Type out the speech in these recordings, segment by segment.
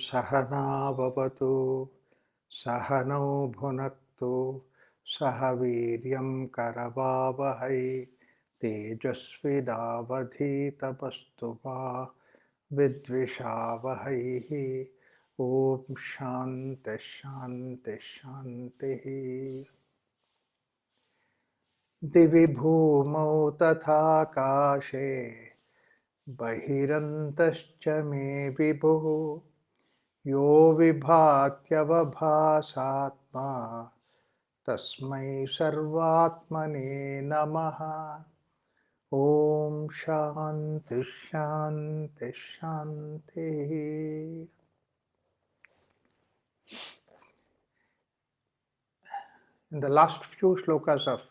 सहना भवतु सहनौ भुनक्तु सह वीर्यं करवावहै तेजस्विनावधीतमस्तु मा विद्विषावहैः। ॐ शान्ति शान्ति शान्तिः। दिवि भूमौ तथाकाशे बहिरन्तश्च मे विभुः यो विभात्यवभासात्मा तस्मै सर्वात्मने नमः। ॐ शान्ति शान्ति शान्तिः। In the last few shlokas of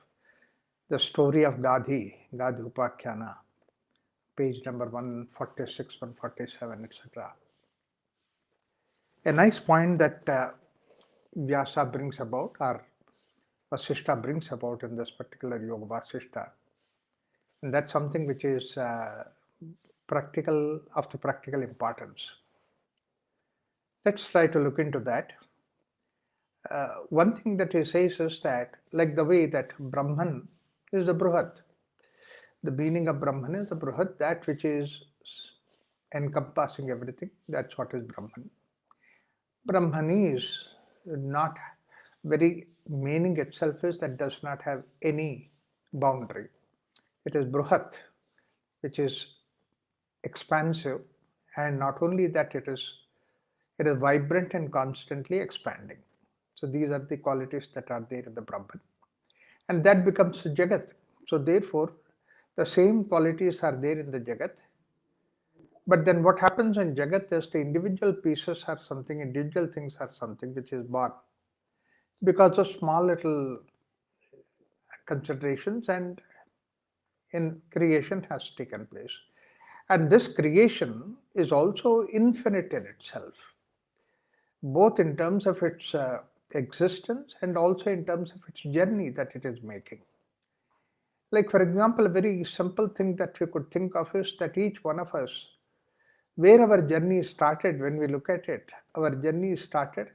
the story of Gaadi Upakhyana, page number 146, 147, etc. A nice point that Vyasa brings about, or Vasistha brings about in this particular Yoga Vasistha, and that's something which is practical, of the practical importance. Let's try to look into that. One thing that he says is that, like the way that Brahman is the Bruhat, the meaning of Brahman is the Bruhat, that which is encompassing everything, that's what is Brahman. Brahman is not very meaning itself is that does not have any boundary. It is Bruhat, which is expansive, and not only that, it is vibrant and constantly expanding. So these are the qualities that are there in the Brahman, and that becomes Jagat. So therefore, the same qualities are there in the Jagat. But then what happens in Jagat is the individual pieces are something, individual things are something which is born because of small little considerations, and in creation has taken place. And this creation is also infinite in itself, both in terms of its existence and also in terms of its journey that it is making. Like, for example, a very simple thing that we could think of is that each one of us, where our journey started, when we look at it, our journey started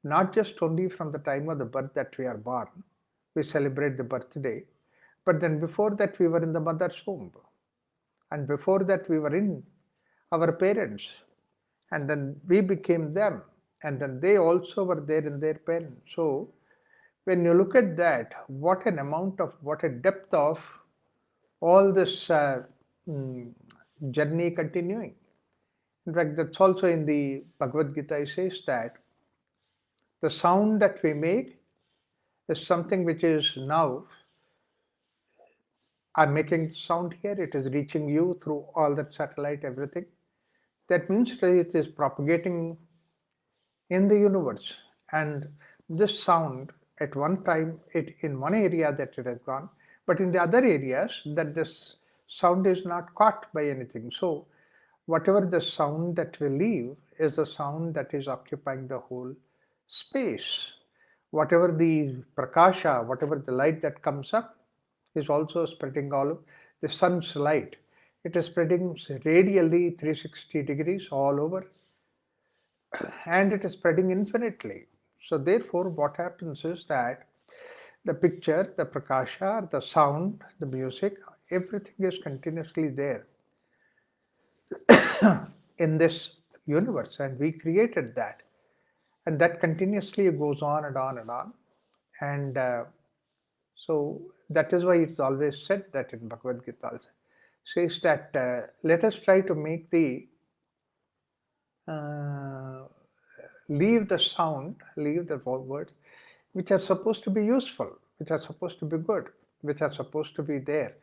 not just only from the time of the birth that we are born, we celebrate the birthday, but then before that we were in the mother's womb, and before that we were in our parents, and then we became them, and then they also were there in their parents. So when you look at that, what an amount of, what a depth of all this journey continuing. In fact, that's also in the Bhagavad Gita. It says that the sound that we make is something which is now, I'm making the sound here, it is reaching you through all that satellite, everything. That means that it is propagating in the universe. And this sound, at one time, it in one area that it has gone, but in the other areas that this sound is not caught by anything. So whatever the sound that we leave is the sound that is occupying the whole space. Whatever the prakasha, whatever the light that comes up is also spreading all of the sun's light. It is spreading radially 360 degrees all over, and it is spreading infinitely. So therefore, what happens is that the picture, the prakasha, the sound, the music, everything is continuously there in this universe, and we created that, and that continuously goes on and on and on. And so that is why it's always said that in Bhagavad Gita also says that let us try to make the leave the sound, leave the words which are supposed to be useful, which are supposed to be good, which are supposed to be there,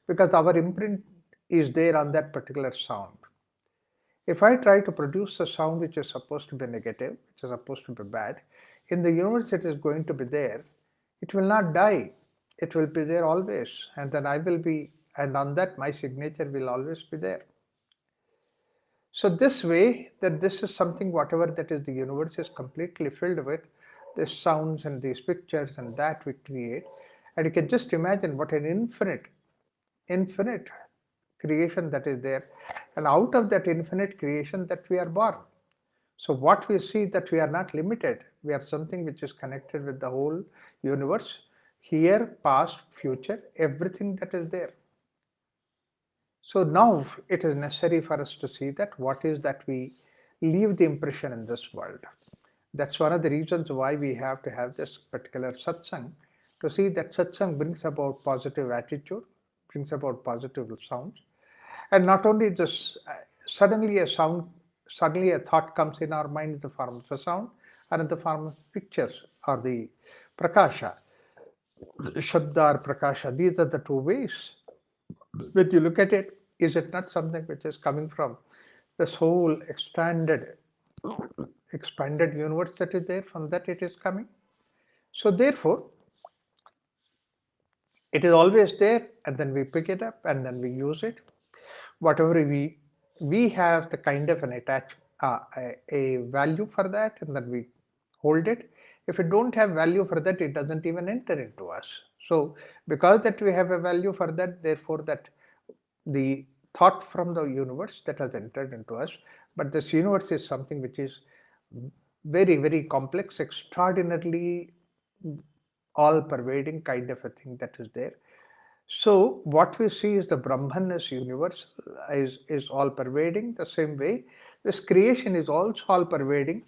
because our imprint is there on that particular sound. If I try to produce a sound which is supposed to be negative, which is supposed to be bad, in the universe it is going to be there. It will not die. It will be there always. And then I will be, and on that my signature will always be there. So this way, that this is something, whatever that is the universe is completely filled with these sounds and these pictures and that we create. And you can just imagine what an infinite creation that is there, and out of that infinite creation that we are born. So what we see that we are not limited. We are something which is connected with the whole universe. Here, past, future, everything that is there. So now it is necessary for us to see that what is that we leave the impression in this world. That's one of the reasons why we have to have this particular satsang, to see that satsang brings about positive attitude, brings about positive sounds, and not only this, suddenly a sound, suddenly a thought comes in our mind in the form of a sound, or in the form of pictures or the prakasha, shabda or prakasha. These are the two ways. When you look at it, is it not something which is coming from this whole expanded universe that is there? From that it is coming. So therefore, it is always there, and then we pick it up and then we use it. Whatever we have the kind of an attach a value for that, and then we hold it. If we don't have value for that, it doesn't even enter into us. So because that we have a value for that, therefore that the thought from the universe that has entered into us. But this universe is something which is very, very complex, extraordinarily all pervading kind of a thing that is there. So what we see is the Brahman is universe, is all pervading. The same way, this creation is also all pervading,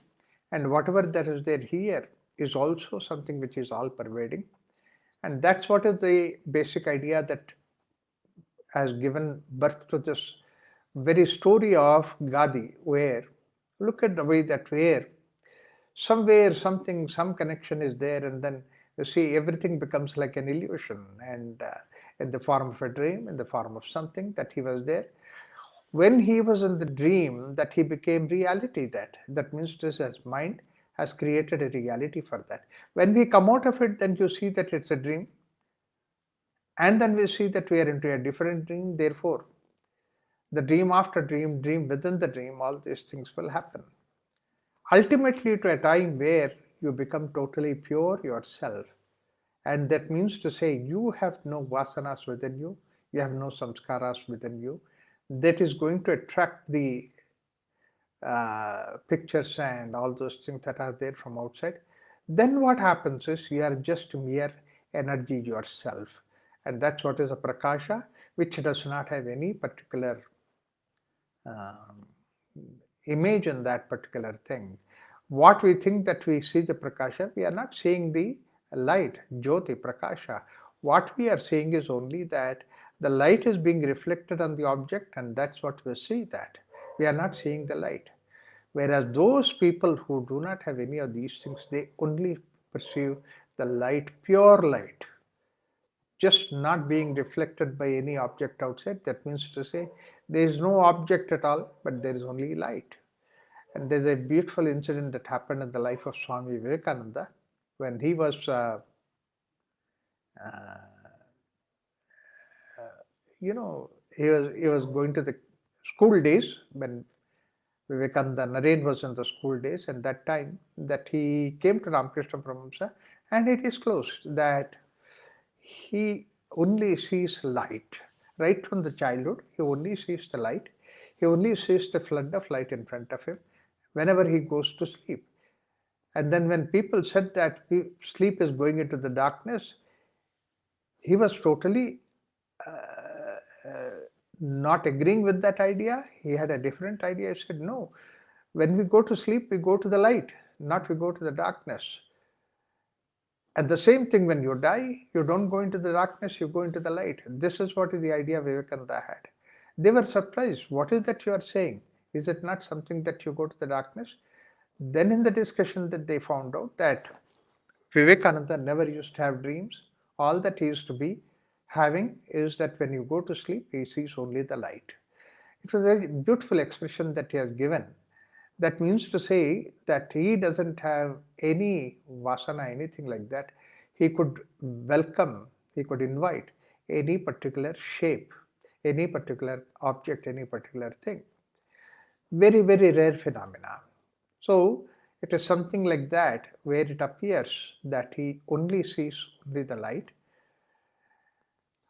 and whatever that is there here is also something which is all pervading. And that's what is the basic idea that has given birth to this very story of Gaadi, where look at the way that where somewhere something, some connection is there, and then you see everything becomes like an illusion, and in the form of a dream, in the form of something that he was there. When he was in the dream, that he became reality. That means this his mind has created a reality for that. When we come out of it, then you see that it's a dream, and then we see that we are into a different dream. Therefore, the dream after dream, dream within the dream, all these things will happen. Ultimately, to a time where you become totally pure yourself. And that means to say you have no vasanas within you have no samskaras within you, that is going to attract the pictures and all those things that are there from outside. Then what happens is you are just mere energy yourself. And that's what is a prakasha, which does not have any particular um, image in that particular thing. What we think that we see the prakasha, we are not seeing the light, jyoti, prakasha. What we are seeing is only that the light is being reflected on the object, and that's what we see that. We are not seeing the light. Whereas those people who do not have any of these things, they only perceive the light, pure light, just not being reflected by any object outside. That means to say there is no object at all, but there is only light. And there's a beautiful incident that happened in the life of Swami Vivekananda when he was, he was going to the school days when Vivekananda Naren was in the school days, and that time that he came to Ramakrishna Paramahamsa, and it is closed that he only sees light. Right from the childhood, he only sees the light. He only sees the flood of light in front of him whenever he goes to sleep. And then when people said that sleep is going into the darkness, he was totally not agreeing with that idea. He had a different idea. He said, no, when we go to sleep, we go to the light, not we go to the darkness. And the same thing, when you die, you don't go into the darkness, you go into the light. This is what the idea Vivekananda had. They were surprised. What is that you are saying? Is it not something that you go to the darkness? Then in the discussion that they found out that Vivekananda never used to have dreams. All that he used to be having is that when you go to sleep, he sees only the light. It was a beautiful expression that he has given. That means to say that he doesn't have any vasana, anything like that. He could welcome, he could invite any particular shape, any particular object, any particular thing. Very, very rare phenomena. So it is something like that where it appears that he only sees only the light.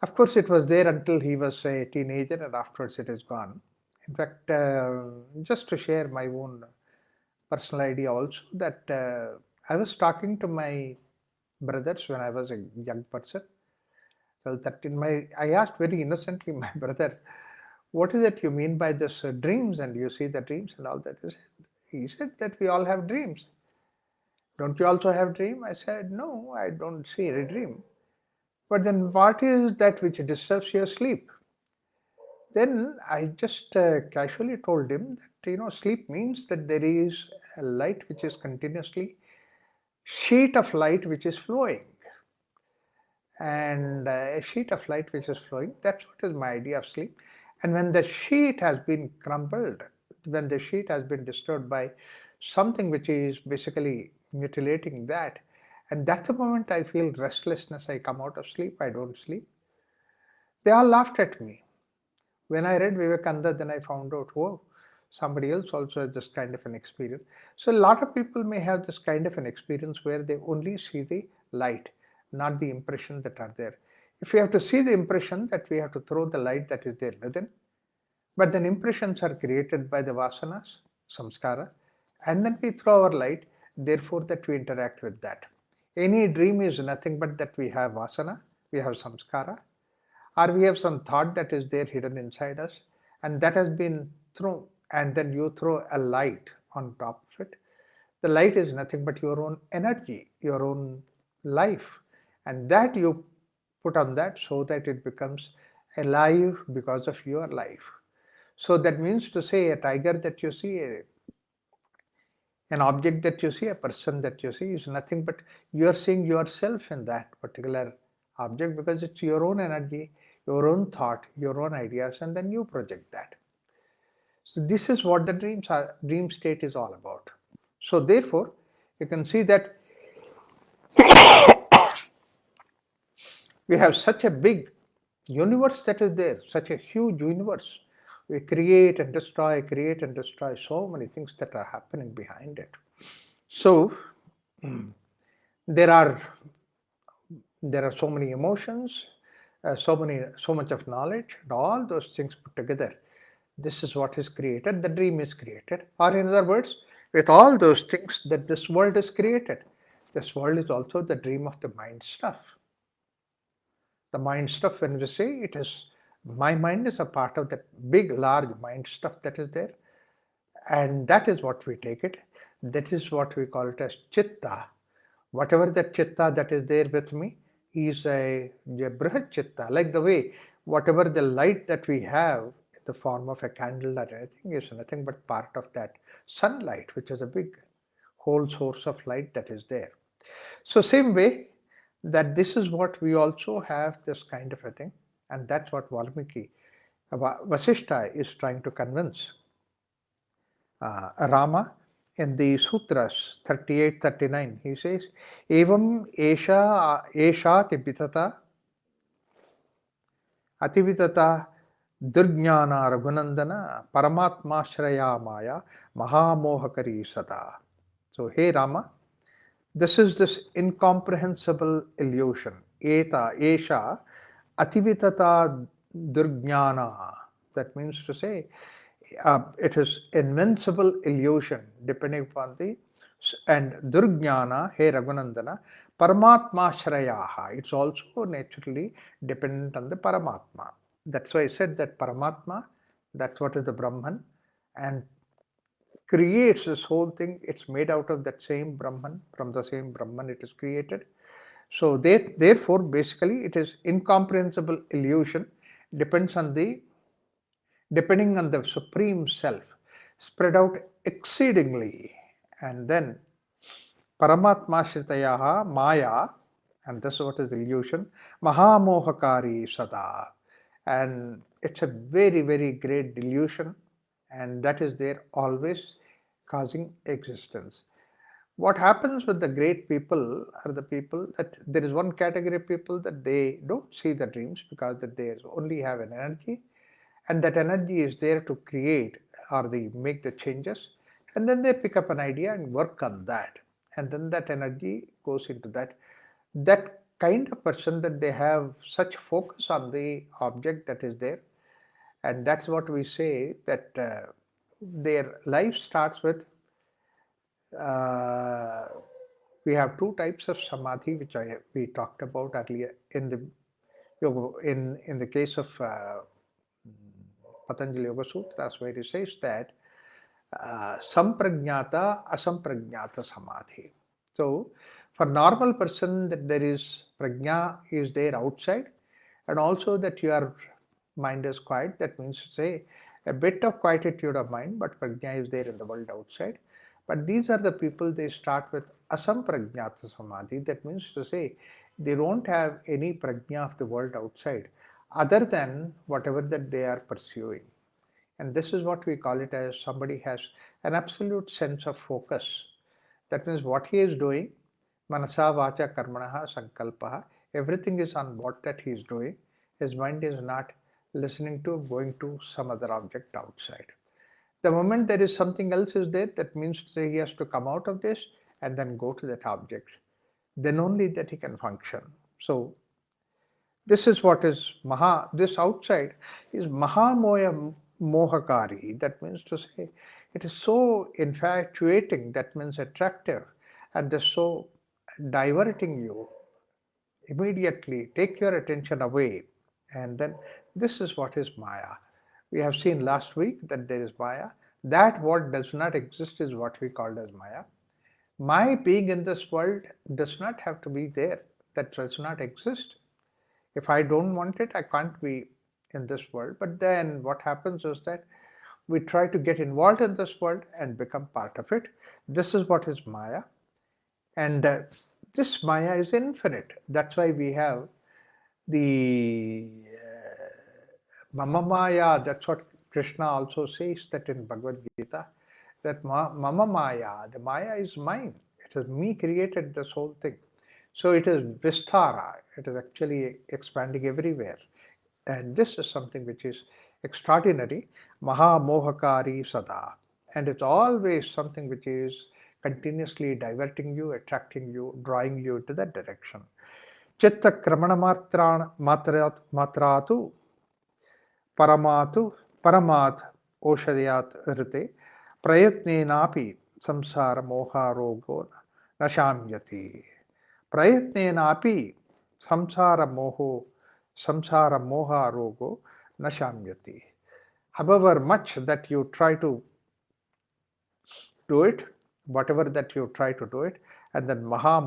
Of course, it was there until he was a teenager, and afterwards it is gone. In fact, just to share my own personal idea also that I was talking to my brothers when I was a young person. So that I asked very innocently my brother, what is it you mean by this dreams, and you see the dreams and all that? He said that we all have dreams. Don't you also have dream? I said, no, I don't see any dream. But then what is that which disturbs your sleep? Then I just casually told him that sleep means that there is a light which is continuously sheet of light which is flowing, and a sheet of light which is flowing. That's what is my idea of sleep. And when the sheet has been crumbled, when the sheet has been disturbed by something which is basically mutilating that, and that's the moment I feel restlessness. I come out of sleep. I don't sleep. They all laughed at me. When I read Vivekananda, then I found out, oh, somebody else also has this kind of an experience. So a lot of people may have this kind of an experience where they only see the light, not the impression that are there. If we have to see the impression, that we have to throw the light that is there within. But then impressions are created by the vasanas, samskara, and then we throw our light, therefore that we interact with that. Any dream is nothing but that we have vasana, we have samskara, or we have some thought that is there hidden inside us, and that has been thrown, and then you throw a light on top of it. The light is nothing but your own energy, your own life, and that you put on that so that it becomes alive because of your life. So that means to say, a tiger that you see, an object that you see, a person that you see is nothing but you are seeing yourself in that particular object, because it's your own energy, your own thought, your own ideas, and then you project that. So this is what the dream state is all about. So therefore, you can see that we have such a big universe that is there, such a huge universe. We create and destroy, so many things that are happening behind it. So there are so many emotions, so much of knowledge, and all those things put together. This is what is created. The dream is created, or in other words, with all those things that this world is created, this world is also the dream of the mind stuff. The mind stuff, when we say it is, my mind is a part of that big, large mind stuff that is there, and that is what we take it. That is what we call it as chitta. Whatever that chitta that is there with me is a brihat chitta, like the way whatever the light that we have in the form of a candle or anything is nothing but part of that sunlight, which is a big whole source of light that is there. So same way that this is what we also have, this kind of a thing, and that's what Valmiki Vasistha is trying to convince Rama in the sutras 38-39. He says, evam esha ativitata durjnana raghunandana paramatma shraya maya mahamohakari sada. So hey Rama, this incomprehensible illusion, eta esha ativitata durjnana. That means to say, it is invincible illusion depending upon the, and durjnana, hey Raghunandana, paramatma shrayaha. It's also naturally dependent on the paramatma. That's why I said that paramatma, that's what is the Brahman, and creates this whole thing. It's made out of that same Brahman. From the same Brahman it is created. So therefore basically it is incomprehensible illusion, depending on the supreme self, spread out exceedingly. And then paramatma shritayaha maya, and this is what is illusion, mahamohakari sada, and it's a very, very great delusion, and that is there always causing existence. What happens with the great people are the people that there is one category of people that they don't see the dreams because that they only have an energy, and that energy is there to create or they make the changes, and then they pick up an idea and work on that, and then that energy goes into that kind of person, that they have such focus on the object that is there, and that's what we say that their life starts with Uh, we have two types of samadhi, which we talked about earlier in the yoga, in the case of Patanjali Yoga Sutras, where he says that sampragnata, asampragnata samadhi. So, for normal person, that there is prajna is there outside, and also that your mind is quiet. That means to say a bit of quietude of mind, but prajna is there in the world outside. But these are the people, they start with asampragnata samadhi. That means to say they don't have any prajna of the world outside other than whatever that they are pursuing. And this is what we call it as somebody has an absolute sense of focus. That means what he is doing, manasa, vacha, karmanaha, sankalpaha, everything is on what that he is doing. His mind is not listening to, going to some other object outside. The moment there is something else is there, that means to say he has to come out of this and then go to that object. Then only that he can function. So this is what is Maha, this outside is Mahamoya Mohakari. That means to say it is so infatuating, that means attractive, and this so diverting you immediately, take your attention away. And then this is what is Maya. We have seen last week that there is Maya. That what does not exist is what we called as Maya. My being in this world does not have to be there. That does not exist. If I don't want it, I can't be in this world. But then what happens is that we try to get involved in this world and become part of it. This is what is Maya. And this Maya is infinite. That's why we have the Mama Maya. That's what Krishna also says that in Bhagavad Gita, that Mama Maya, the Maya is mine. It is me created this whole thing. So it is Vistara, it is actually expanding everywhere. And this is something which is extraordinary, Maha Mohakari Sada. And it's always something which is continuously diverting you, attracting you, drawing you into that direction. Chitta Kramana Matratu Paramatu Paramat Oshadiyat Rite Prayatnenapi Samsara Moha Rogo Nashamyati. Prayatnenapi samsara moha rogo nashamyati. However much that you try to do it, whatever that you try to do it, and then moha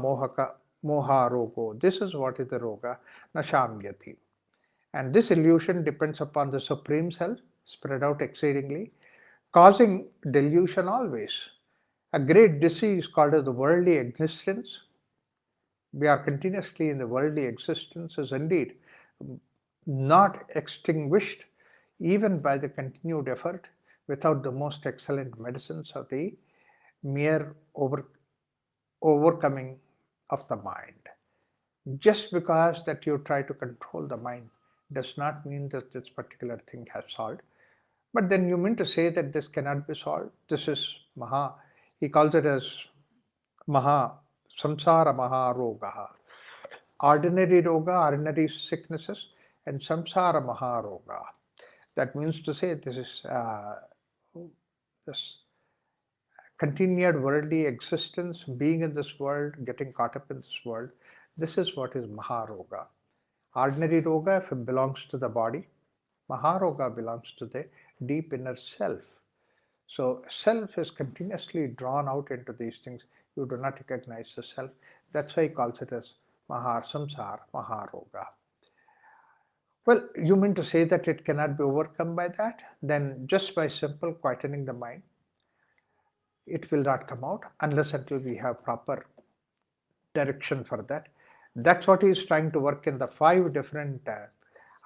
rogo, this is what is the roga, nashamyati. And this illusion depends upon the Supreme Self, spread out exceedingly, causing delusion always. A great disease called as the worldly existence. We are continuously in the worldly existence is indeed not extinguished even by the continued effort without the most excellent medicines of the mere overcoming of the mind. Just because that you try to control the mind does not mean that this particular thing has solved. But then you mean to say that this cannot be solved. This is Maha. He calls it as Maha Samsara Maha Roga. Ordinary roga, ordinary sicknesses, and samsara maharoga. That means to say this is this continued worldly existence, being in this world, getting caught up in this world. This is what is maharoga. Ordinary roga, if it belongs to the body, maharoga belongs to the deep inner self. So self is continuously drawn out into these things. You do not recognize the self. That's why he calls it as Mahar Samsar Maharoga. Well, you mean to say that it cannot be overcome by that? Then just by simple quietening the mind, it will not come out unless until we have proper direction for that. That's what he is trying to work in the 5 different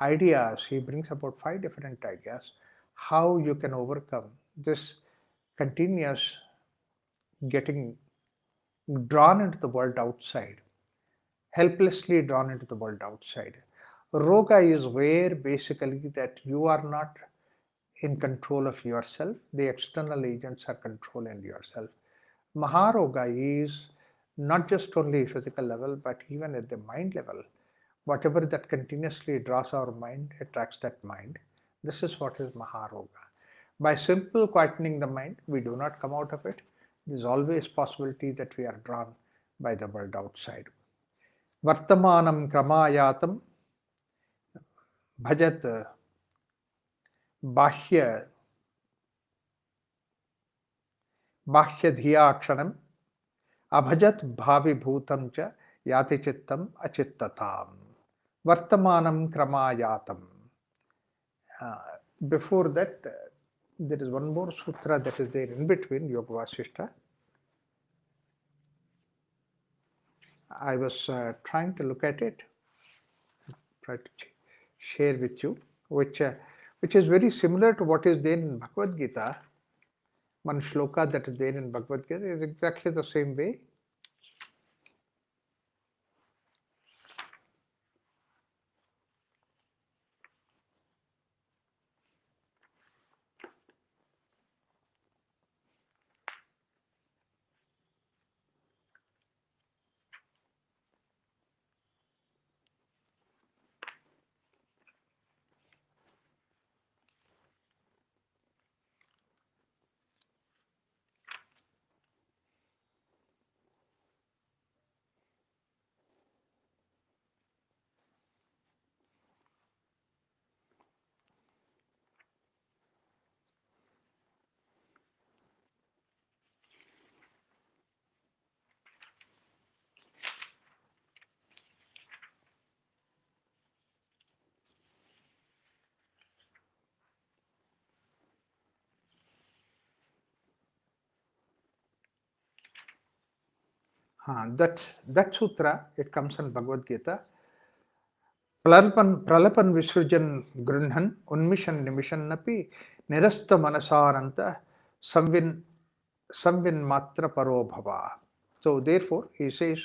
ideas. He brings about 5 different ideas how you can overcome this continuous getting drawn into the world outside, helplessly drawn into the world outside. Roga is where basically that you are not in control of yourself, the external agents are controlling yourself. Maharoga is not just only physical level, but even at the mind level. Whatever that continuously draws our mind, attracts that mind. This is what is Maharoga. By simple quietening the mind, we do not come out of it. There's always possibility that we are drawn by the world outside. Vartamanam kramayatam bhajat bahya dhiyakshanam abhajat bhavi bhutam cha yati chittam achittatam. Vartamanam kramayatam. Uh, Before that, there is one more sutra that is there in between Yoga Vasistha. I was trying to look at it, try to share with you, which is very similar to what is there in Bhagavad Gita. One shloka that is there in Bhagavad Gita is exactly the same way. That sutra, it comes in Bhagavad Gita. Pralapan Visrujan Grunhan Unmishan Nimishan Napi Nirasta Manasaranta Samvin Matra Paro Bhava. So therefore he says,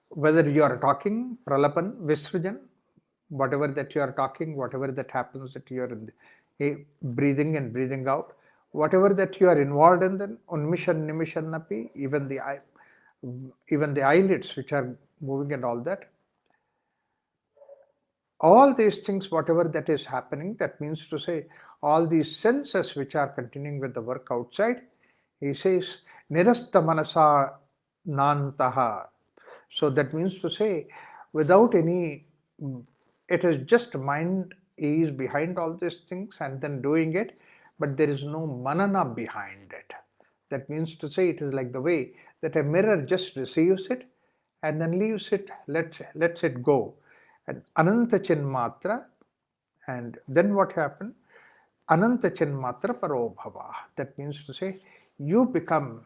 whether you are talking, Pralapan, Visrujan, whatever that you are talking, whatever that happens, that you are in the, breathing and breathing out, whatever that you are involved in, then Unmishan Nimishan Napi, even the eyelids which are moving and all that, all these things, whatever that is happening, that means to say all these senses which are continuing with the work outside, he says nirasta manasa nantaha. So that means to say, without any, it is just mind is behind all these things and then doing it, but there is no manana behind it. That means to say, it is like the way that a mirror just receives it and then leaves it, lets it go. And ananta chinmatra, and then what happened? Ananta chinmatra parobhava. That means to say, you become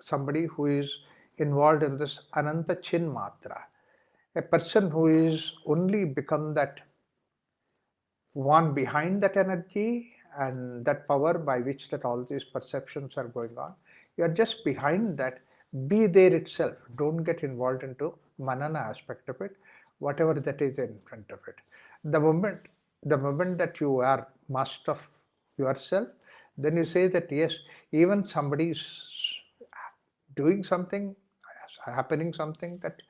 somebody who is involved in this ananta chinmatra. A person who is only become that one behind that energy and that power by which that all these perceptions are going on. You are just behind that. Be there itself. Don't get involved into manana aspect of it, whatever that is in front of it. The moment that you are master of yourself, then you say that yes, even somebody is doing something, happening something that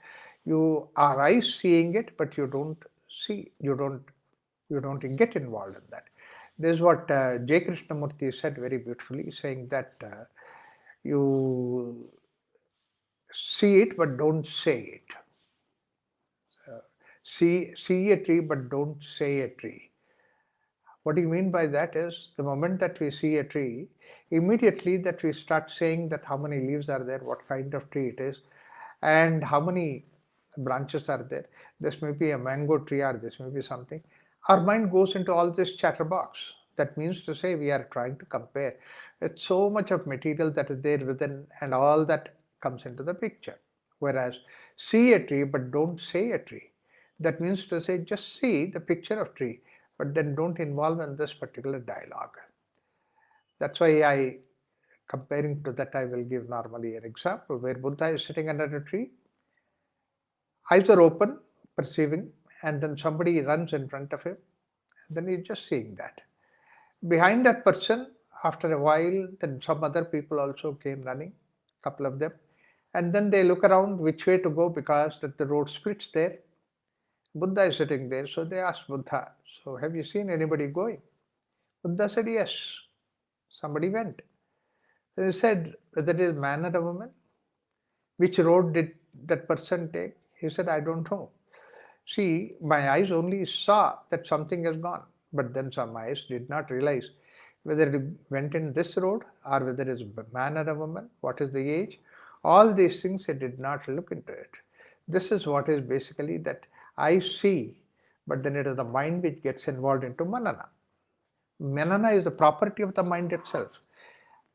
you are eyes seeing it, but you don't see, you don't get involved in that. This is what J. Krishnamurti said very beautifully, saying that you see it but don't say it. See a tree but don't say a tree. What do you mean by that is, the moment that we see a tree, immediately that we start saying that how many leaves are there, what kind of tree it is, and how many branches are there. This may be a mango tree or this may be something. Our mind goes into all this chatterbox. That means to say we are trying to compare. It's so much of material that is there within and all that comes into the picture. Whereas see a tree but don't say a tree. That means to say just see the picture of tree but then don't involve in this particular dialogue. That's why comparing to that, I will give normally an example where Buddha is sitting under a tree, eyes are open, perceiving, and then somebody runs in front of him, and then he's just seeing that. Behind that person, after a while, then some other people also came running, couple of them, and then they look around which way to go because that the road splits there, Buddha is sitting there, so they asked Buddha, so have you seen anybody going? Buddha said, yes, somebody went. They said, whether it is man or a woman, which road did that person take? He said, I don't know. See, my eyes only saw that something has gone, but then some eyes did not realize whether it went in this road or whether it is a man or a woman, what is the age. All these things I did not look into it. This is what is basically that I see, but then it is the mind which gets involved into manana. Manana is the property of the mind itself.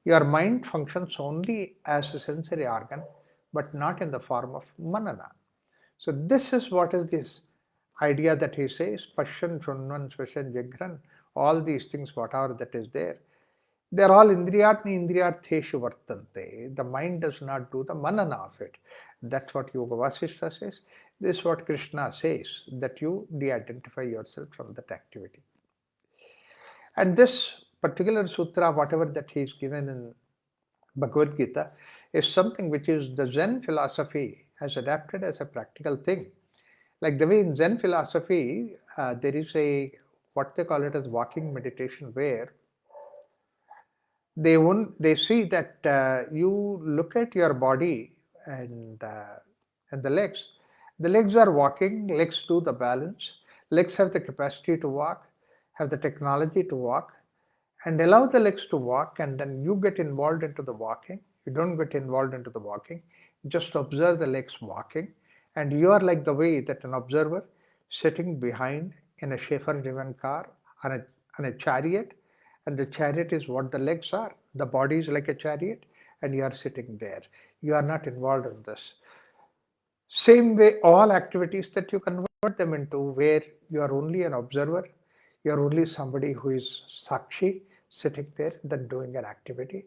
Your mind functions only as a sensory organ, but not in the form of manana. So this is what is this idea that he says, Pashyan, Shunvan, Svashan, Jagran, all these things, whatever that is there, they are all indriyatni indriyartheshu vartante. The mind does not do the manana of it. That's what Yoga Vasistha says. This is what Krishna says, that you de-identify yourself from that activity. And this particular sutra, whatever that he is given in Bhagavad Gita, is something which is the Zen philosophy has adapted as a practical thing. Like the way in Zen philosophy, there is a, what they call it as walking meditation, where they see that you look at your body and the legs. The legs are walking, legs do the balance, legs have the capacity to walk, have the technology to walk, and allow the legs to walk, and then you get involved into the walking. You don't get involved into the walking, just observe the legs walking, and you are like the way that an observer sitting behind in a chauffeur-driven car on a chariot, and the chariot is what the legs are. The body is like a chariot, and you are sitting there. You are not involved in this. Same way, all activities that you convert them into where you are only an observer, you are only somebody who is sakshi, sitting there, then doing an activity.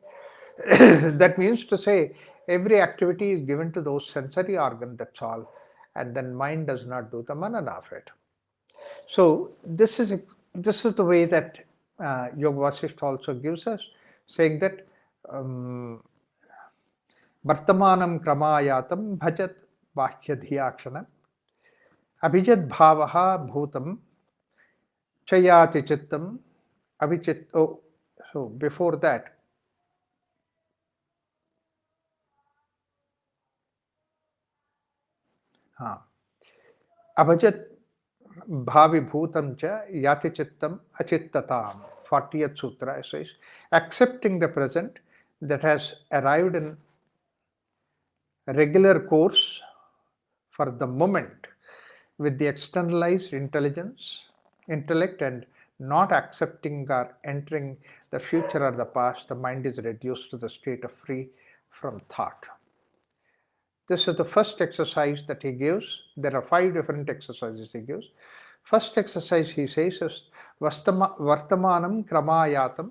That means to say, every activity is given to those sensory organs, that's all, and then mind does not do the manana of it. So this is the way that Yoga Vasistha also gives us, saying that Vartamanam kramayatam bhajat bahyadhiyakshanam abhijat bhavaha bhutam chayati chittam avijit. Oh, so before that, abhajat bhavi bhutam cha yati chittam achittatam. 40th sutra says, accepting the present that has arrived in regular course for the moment with the externalized intellect, and not accepting or entering the future or the past, the mind is reduced to the state of free from thought. This is the first exercise that he gives. There are 5 different exercises he gives. First exercise he says is Vartamanam kramayatam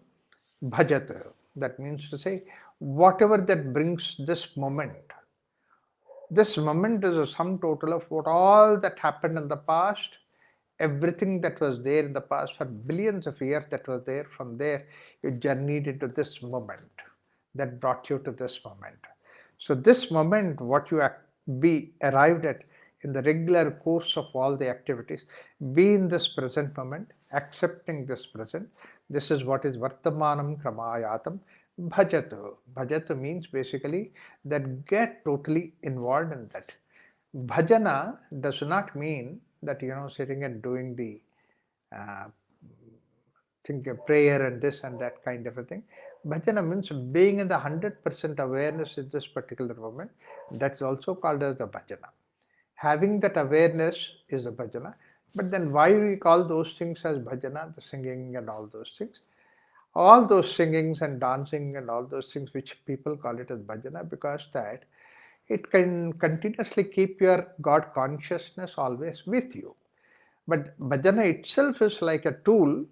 bhajat. That means to say, whatever that brings this moment. This moment is a sum total of what all that happened in the past, everything that was there in the past for billions of years that was there. From there, you journeyed into this moment that brought you to this moment. So this moment, what you be arrived at in the regular course of all the activities, be in this present moment, accepting this present. This is what is Vartamanam kramayatam bhajatu. Bhajatu means basically that get totally involved in that. Bhajana does not mean that, sitting and doing the prayer and this and that kind of a thing. Bhajana means being in the 100% awareness in this particular moment. That's also called as the bhajana. Having that awareness is a bhajana. But then why we call those things as bhajana, the singing and all those things? All those singings and dancing and all those things which people call it as bhajana, because that it can continuously keep your God consciousness always with you. But bhajana itself is like a tool.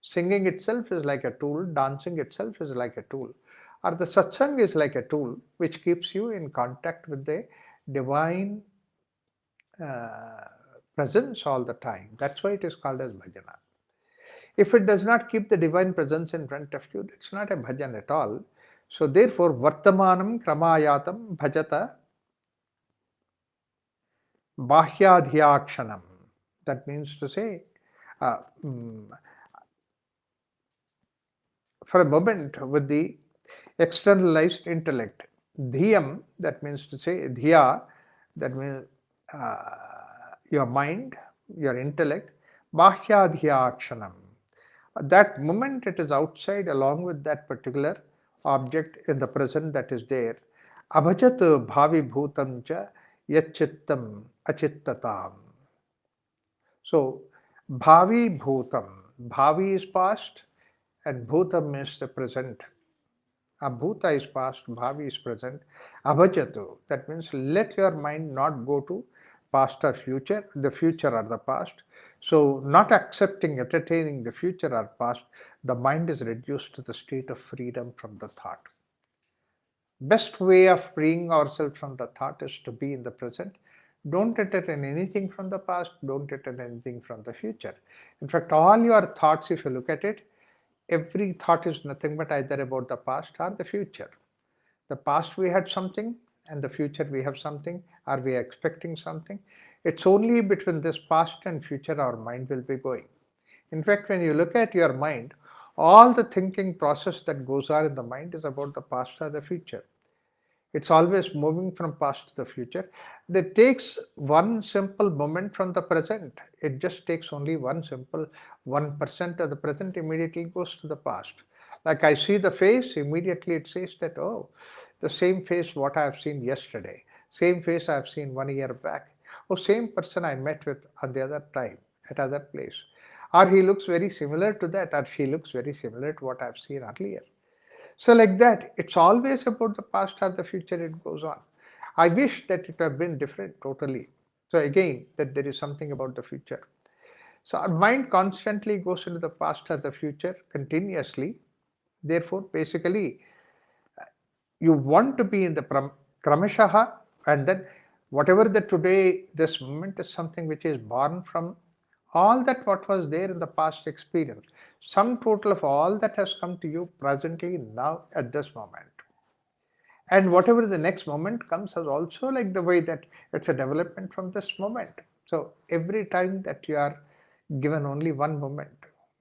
Singing itself is like a tool, dancing itself is like a tool, or the satsang is like a tool which keeps you in contact with the divine presence all the time. That's why it is called as bhajana. If it does not keep the divine presence in front of you, that's not a bhajan at all. So therefore, Vartamanam kramayatam bhajata bahyadhyakshanam. That means to say, uh, mm, for a moment with the externalized intellect. Dhyam, that means to say, dhya, that means uh, your mind, your intellect. Bahya dhyakshanam. That moment it is outside along with that particular object in the present that is there. Abhajat bhavi bhutam cha yachittam achittatam. So, bhavi bhutam. Bhavi is past and bhutam is the present. Abhuta is past, bhavi is present. Abhajatu, that means let your mind not go to past or future, the future or the past. So, not accepting, entertaining the future or past, the mind is reduced to the state of freedom from the thought. Best way of freeing ourselves from the thought is to be in the present. Don't entertain anything from the past, don't entertain anything from the future. In fact, all your thoughts, if you look at it, every thought is nothing but either about the past or the future. The past we had something, and the future we have something. Are we expecting something? It's only between this past and future our mind will be going. In fact, when you look at your mind, all the thinking process that goes on in the mind is about the past or the future. It's always moving from past to the future. That takes one simple moment from the present. It just takes only one simple 1% of the present immediately goes to the past. Like I see the face, immediately it says that, oh, the same face what I have seen yesterday, same face I have seen 1 year back. Oh, same person I met with at the other time, at other place. Or he looks very similar to that, or she looks very similar to what I've seen earlier. So, like that, it's always about the past or the future, it goes on. I wish that it had been different totally. So, again, that there is something about the future. So, our mind constantly goes into the past or the future continuously. Therefore, basically, you want to be in the kramashaha, and then whatever the today, this moment is something which is born from all that what was there in the past experience. Sum total of all that has come to you presently now at this moment. And whatever the next moment comes is also like the way that it's a development from this moment. So every time that you are given only one moment,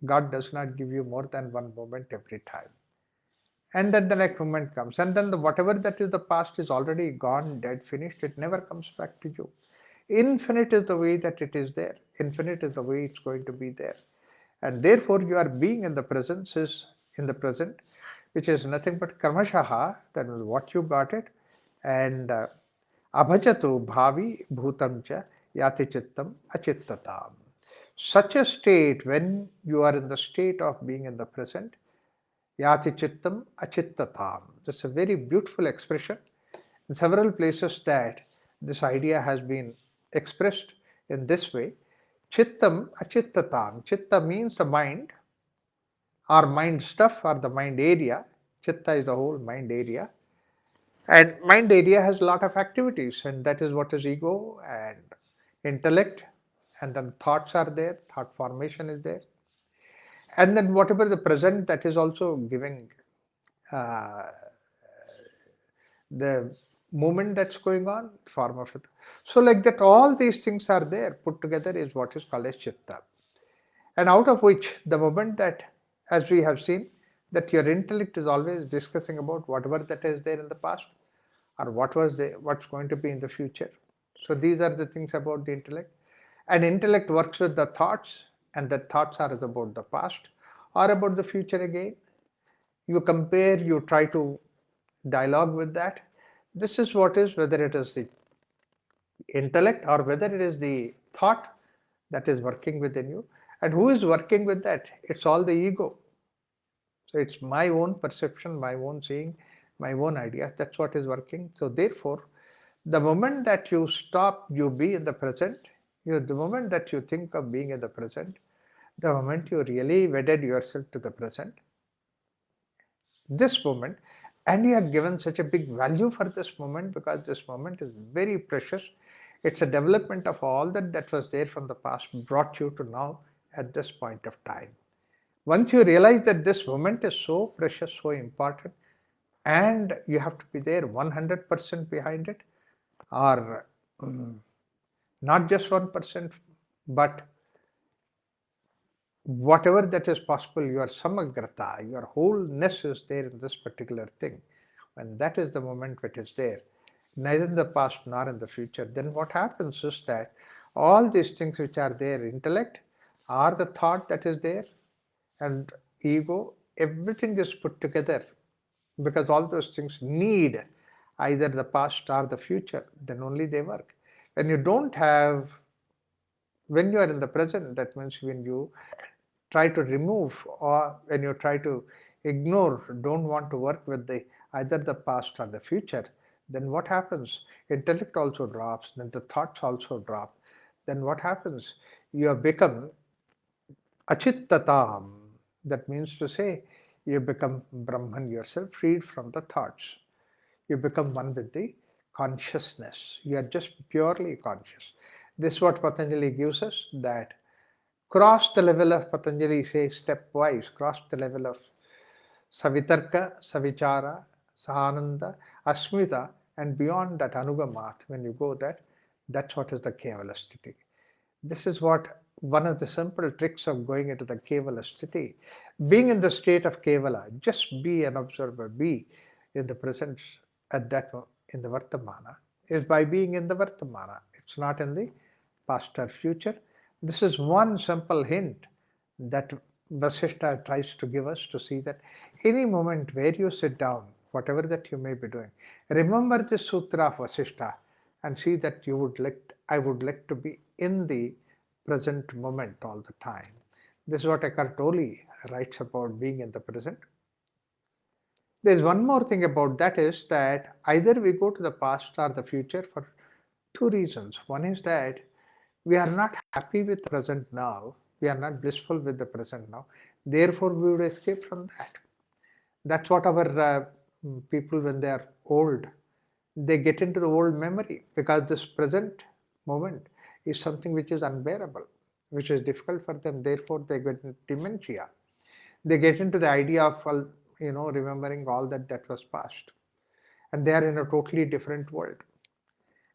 God does not give you more than one moment every time. And then the next moment comes, and then whatever that is the past is already gone, dead, finished. It never comes back to you. Infinite is the way that it is there. Infinite is the way it's going to be there. And therefore, you are being in the presence is in the present, which is nothing but karmashaha, that is what you got it. And abhajatu bhavi bhutam cha yati chittam achittatam. Such a state, when you are in the state of being in the present, yati chittam achittatam. That's a very beautiful expression. In several places that this idea has been expressed in this way. Chittam achittatam. Chitta means the mind or mind stuff or the mind area. Chitta is the whole mind area. And mind area has a lot of activities, and that is what is ego and intellect, and then thoughts are there, thought formation is there. And then whatever the present, that is also giving uh, the movement that's going on, form of it. So like that, all these things are there put together is what is called as chitta. And out of which the moment that, as we have seen, that your intellect is always discussing about whatever that is there in the past or what was there, what's going to be in the future. So these are the things about the intellect. And intellect works with the thoughts, and the thoughts are about the past or about the future again. You compare, you try to dialogue with that. This is what is, whether it is the intellect or whether it is the thought that is working within you. And who is working with that? It's all the ego. So it's my own perception, my own seeing, my own ideas. That's what is working. So therefore, the moment that you stop, you be in the present, the moment that you think of being in the present, the moment you really wedded yourself to the present, this moment, and you have given such a big value for this moment because this moment is very precious. It's a development of all that was there from the past brought you to now at this point of time. Once you realize that this moment is so precious, so important, and you have to be there 100% behind it, or not just 1%, But whatever that is possible, your samagrata, your wholeness is there in this particular thing. And that is the moment which is there, neither in the past nor in the future. Then what happens is that all these things which are there, intellect, are the thought that is there, and ego, everything is put together because all those things need either the past or the future, then only they work. When you don't have, when you are in the present, that means when you try to remove or when you try to ignore, don't want to work with the either the past or the future, then what happens? Intellect also drops, then the thoughts also drop. Then what happens? You have become achittatam. That means to say, you become Brahman yourself, freed from the thoughts. You become one with the consciousness. You are just purely conscious. This is what Patanjali gives us, that cross the level of, Patanjali says stepwise, cross the level of Savitarka, Savichara, Sahananda, Asmita, and beyond that Anugamat, when you go that, that's what is the Kevala Sthiti. This is what one of the simple tricks of going into the Kevala Sthiti. Being in the state of Kevala, just be an observer, be in the presence at that in the Vartamana, is by being in the Vartamana. It's not in the past or future. This is one simple hint that Vasistha tries to give us to see that any moment where you sit down, whatever that you may be doing, remember this sutra of Vasistha and see that I would like to be in the present moment all the time. This is what Eckhart Tolle writes about being in the present. There's one more thing about that, is that either we go to the past or the future for two reasons. One is that we are not happy with the present now, we are not blissful with the present now, therefore we would escape from that. That's what our people, when they are old, they get into the old memory, because this present moment is something which is unbearable, which is difficult for them, therefore they get dementia. They get into the idea of remembering all that was past, and they are in a totally different world.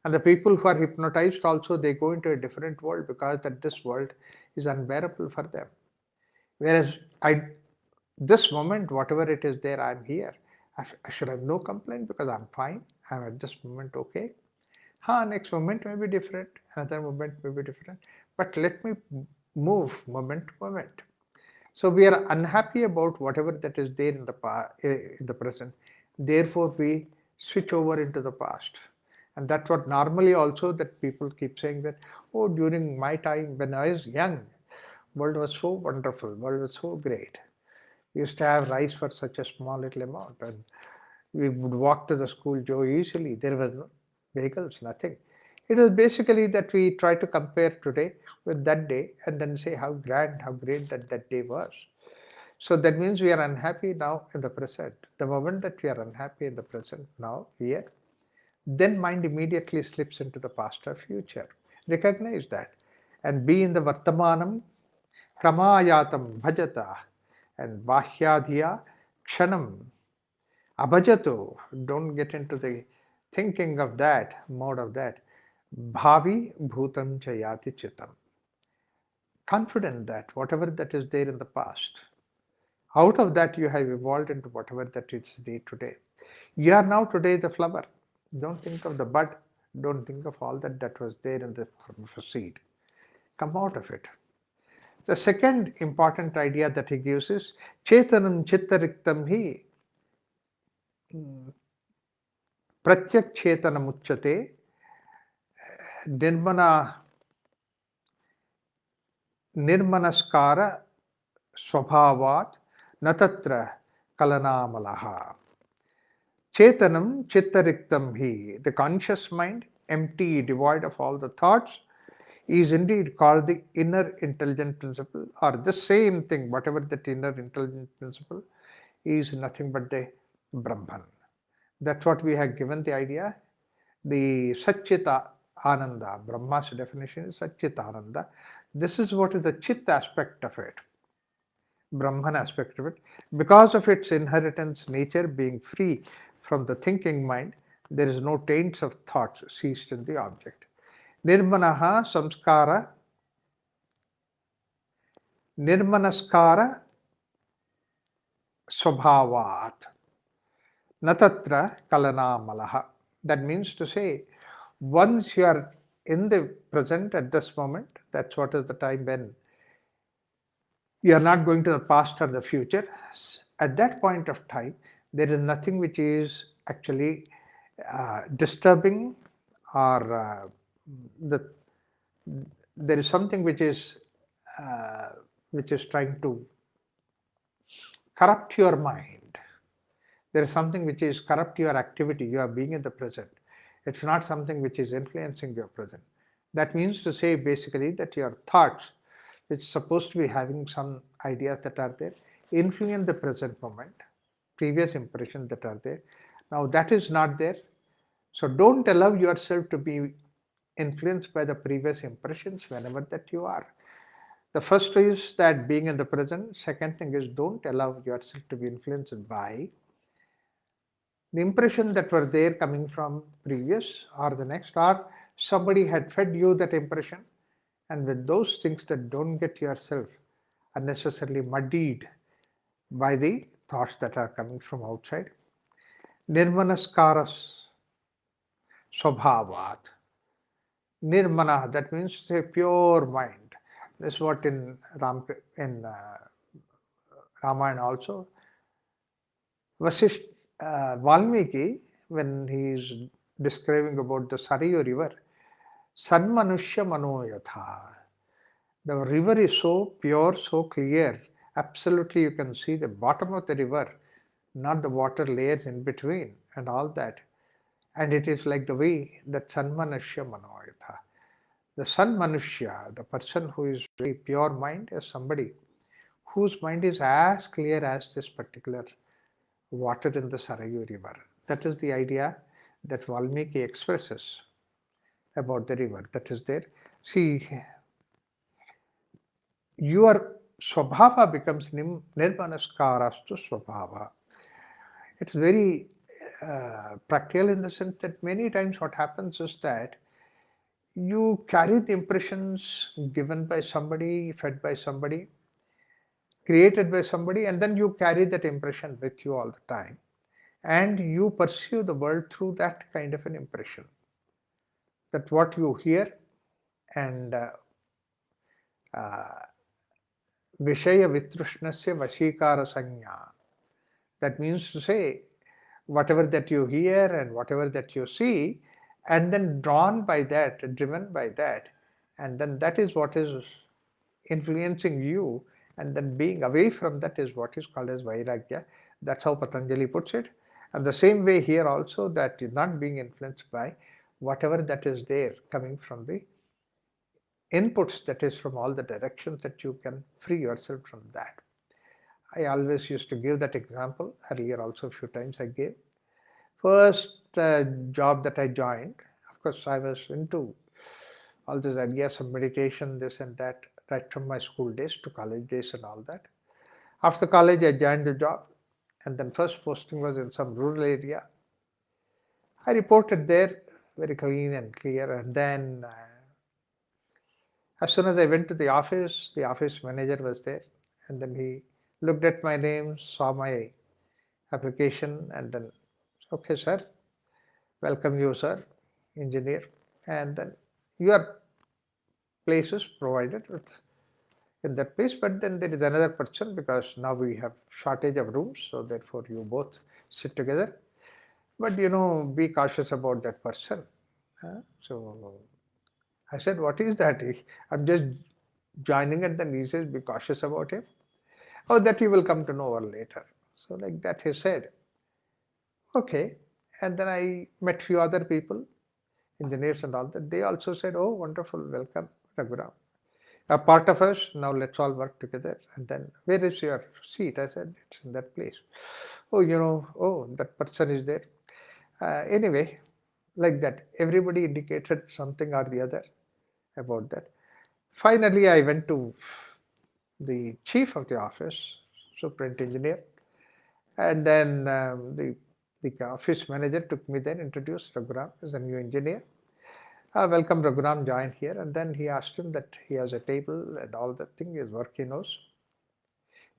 And the people who are hypnotized also, they go into a different world because that this world is unbearable for them. Whereas this moment, whatever it is there, I'm here. I should have no complaint because I'm fine. I'm at this moment okay. Next moment may be different, another moment may be different. But let me move moment to moment. So we are unhappy about whatever that is there in the present. Therefore, we switch over into the past. And that's what normally also that people keep saying that, oh, during my time when I was young, world was so wonderful, world was so great. We used to have rice for such a small little amount, and we would walk to the school so easily. There were no vehicles, nothing. It was basically that we try to compare today with that day and then say how grand, how great that day was. So that means we are unhappy now in the present. The moment that we are unhappy in the present now, here, then mind immediately slips into the past or future. Recognize that and be in the Vartamanam, Kramayatam Bhajata, and Bahyadhiya Kshanam Abhajato. Don't get into the thinking of that, mode of that. Bhavi Bhutam Chayati Chitam. Confident that whatever that is there in the past, out of that you have evolved into whatever that is day to day. You are now today the flower. Don't think of the bud. Don't think of all that was there in the form of a seed. Come out of it. The second important idea that he gives is Chetanam Chittariktam hi Pratyak Chetanam Uchyate Nirmana Nirmanaskara Swabhavat Natatra Kalanamalaha. Chetanam Chittariktam hi, the conscious mind, empty, devoid of all the thoughts, is indeed called the inner intelligent principle, or the same thing, whatever that inner intelligent principle is nothing but the Brahman. That's what we have given the idea. The Satchita Ananda, Brahma's definition is Satchita Ananda. This is what is the Chit aspect of it, Brahman aspect of it. Because of its inheritance nature being free from the thinking mind, there is no taints of thoughts seized in the object. Nirmanaha samskara Nirmanaskara swabhavat. Natatra kalanamalaha. That means to say, once you are in the present at this moment, that's what is the time when you are not going to the past or the future. At that point of time, there is nothing which is actually disturbing, or the, there is something uh, which is trying to corrupt your mind. There is something which is corrupt your activity. You are being in the present. It's not something which is influencing your present. That means to say basically that your thoughts, which is supposed to be having some ideas that are there, influence the present moment, previous impressions that are there. Now that is not there. So don't allow yourself to be influenced by the previous impressions whenever that you are. The first is that being in the present. Second thing is don't allow yourself to be influenced by the impression that were there coming from previous or the next, or somebody had fed you that impression, and with those things that don't get yourself unnecessarily muddied by the thoughts that are coming from outside. Nirmanaskaras swabhavat. Nirmana, that means a pure mind. This is what in Ramayana also. Valmiki, when he is describing about the Sarayu river, Sanmanushya Manoyatha. The river is so pure, so clear. Absolutely, you can see the bottom of the river, not the water layers in between and all that. And it is like the way that Sanmanushya Manoyatha. The Sanmanushya, the person who is very pure mind, is somebody whose mind is as clear as this particular water in the Sarayu river. That is the idea that Valmiki expresses about the river that is there. See, your swabhava becomes nirmanaskarastu swabhava. It's very practical in the sense that many times what happens is that you carry the impressions given by somebody, fed by somebody, created by somebody, and then you carry that impression with you all the time. And you perceive the world through that kind of an impression. That what you hear and Vishaya Vitrushnasya Vashikara Sanya. That means to say, whatever that you hear and whatever that you see, and then drawn by that, driven by that, and then that is what is influencing you, and then being away from that is what is called as Vairagya. That's how Patanjali puts it. And the same way here also, that you're not being influenced by whatever that is there coming from the inputs, that is from all the directions, that you can free yourself from that. I always used to give that example. Earlier also a few times I gave. First job that I joined, of course I was into all these ideas of meditation, this and that, right from my school days to college days and all that. After college I joined the job, and then first posting was in some rural area. I reported there very clean and clear, and then as soon as I went to the office manager was there, and then he looked at my name, saw my application, and then, okay, sir, welcome you, sir, engineer, and then your place is provided with in that place, but then there is another person because now we have shortage of rooms, so therefore you both sit together. But be cautious about that person. So I said, what is that? I'm just joining, and then he says, be cautious about him. Oh, that you will come to know later. So like that he said. Okay. And then I met few other people, engineers and all that. They also said, oh, wonderful, welcome, Raghuram. A part of us, now let's all work together. And then, where is your seat? I said, it's in that place. Oh, oh, that person is there. Anyway, like that, everybody indicated something or the other about that. Finally, I went to the chief of the office, superintendent engineer, and then the office manager took me there, introduced Raghuram as a new engineer. Welcome Raghuram, join here. And then he asked him that he has a table and all that thing, his work he knows.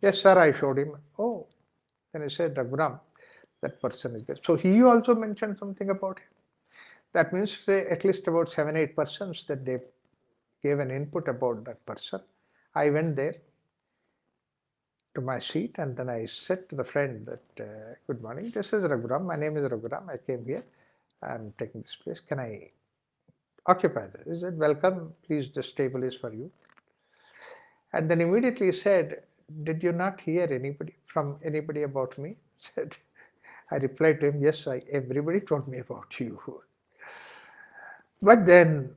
Yes, sir, I showed him. Oh, then he said, Raghuram, that person is there. So he also mentioned something about him. That means at least about 7-8 persons that they gave an input about that person. I went there to my seat and then I said to the friend that, good morning, this is Raghuram, my name is Raghuram, I came here, I'm taking this place, can I occupy this? He said, welcome, please, this table is for you. And then immediately he said, did you not hear from anybody about me? Said, I replied to him, yes, everybody told me about you. But then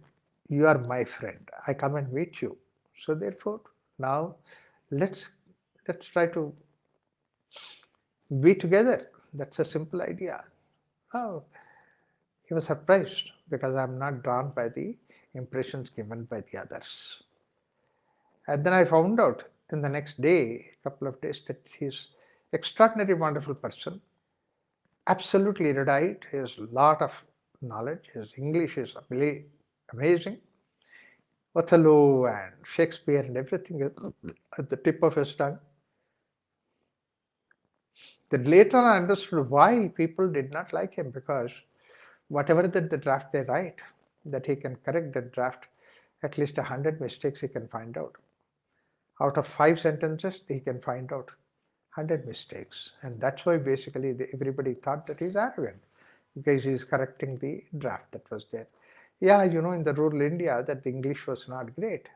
you are my friend. I come and meet you. So therefore, now let's try to be together. That's a simple idea. Oh, he was surprised because I'm not drawn by the impressions given by the others. And then I found out in the next day, a couple of days, that he's extraordinary, wonderful person, absolutely erudite. He has a lot of knowledge. His English is amazing. Othello and Shakespeare and everything at the tip of his tongue. Then later I understood why people did not like him, because whatever that the draft they write, that he can correct the draft, at least 100 mistakes he can find out. Out of 5 sentences, he can find out 100 mistakes. And that's why basically everybody thought that he's arrogant, because he's correcting the draft that was there. Yeah, in the rural India that the English was not great.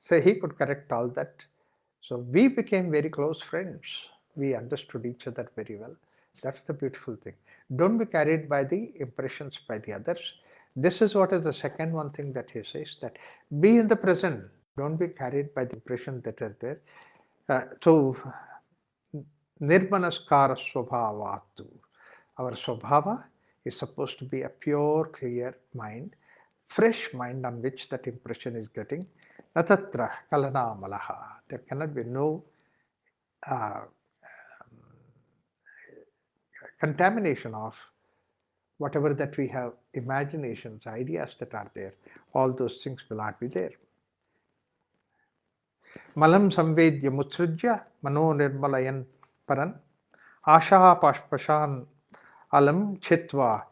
So he could correct all that. So we became very close friends. We understood each other very well. That's the beautiful thing. Don't be carried by the impressions by the others. This is what is the second one thing that he says, that be in the present. Don't be carried by the impressions that are there. So, nirmanaskara swabhavatu. Our swabhava is supposed to be a pure, clear mind, fresh mind on which that impression is getting. Natatra kalana malaha. There cannot be no contamination of whatever that we have, imaginations, ideas that are there. All those things will not be there. Malam samvedya mutsrujya mano nirmalayan paran asha pashpashan alam chitva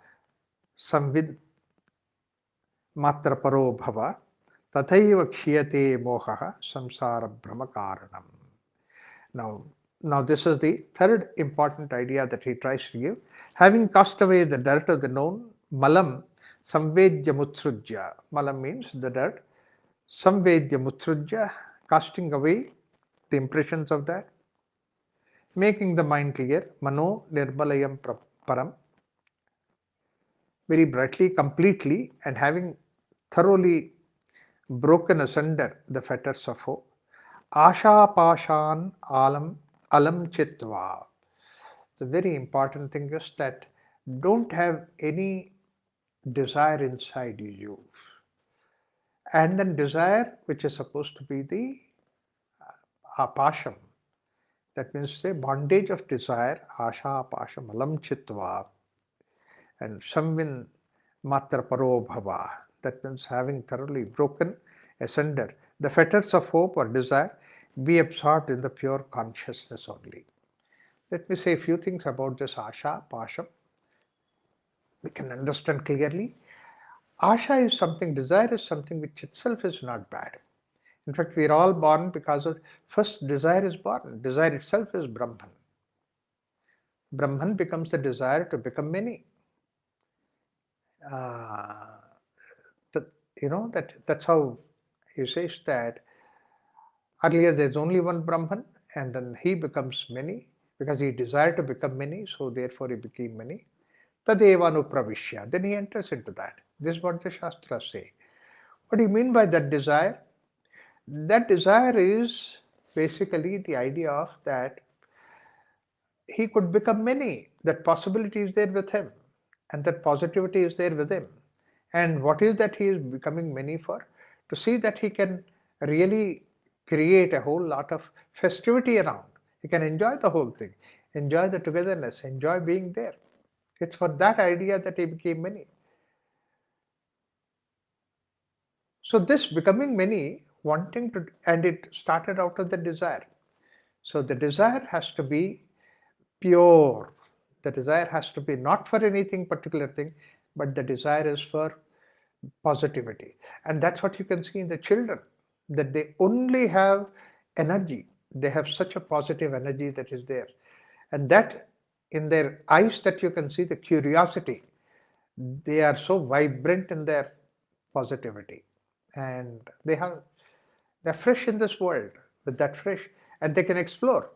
samvid matra paro bhava tathaiva kshiyate mohaha samsara brahmakaranam. Now this is the third important idea that he tries to give. Having cast away the dirt of the known, malam samvedya mutsrujya. Malam means the dirt. Samvedya mutsrujya, casting away the impressions of that. Making the mind clear. Mano nirmalayam param. Very brightly, completely, and having thoroughly broken asunder the fetters of hope. Asha pashan alam chitva. The very important thing is that don't have any desire inside you. And then desire, which is supposed to be the apasham. That means the bondage of desire, asha apasham alam chitva. And samvin matra paro bhava. That means having thoroughly broken asunder the fetters of hope or desire, be absorbed in the pure consciousness only. Let me say a few things about this asha, pasham. We can understand clearly. Asha is something, desire is something which itself is not bad. In fact, we are all born because of first desire is born. Desire itself is Brahman. Brahman becomes the desire to become many. That's how he says that earlier there's only one Brahman and then he becomes many because he desired to become many, so therefore he became many. Tadevanu pravishya. Then he enters into that. This is what the Shastras say. What do you mean by that desire? That desire is basically the idea of that he could become many. That possibility is there with him. And that positivity is there with him. And what is that he is becoming many for? To see that he can really create a whole lot of festivity around. He can enjoy the whole thing, enjoy the togetherness, enjoy being there. It's for that idea that he became many. So this becoming many, wanting to, and it started out of the desire. So the desire has to be pure. The desire has to be not for anything particular thing, but the desire is for positivity. And that's what you can see in the children, that they only have energy. They have such a positive energy that is there. And that in their eyes that you can see the curiosity. They are so vibrant in their positivity. And they're fresh in this world with that fresh, and they can explore.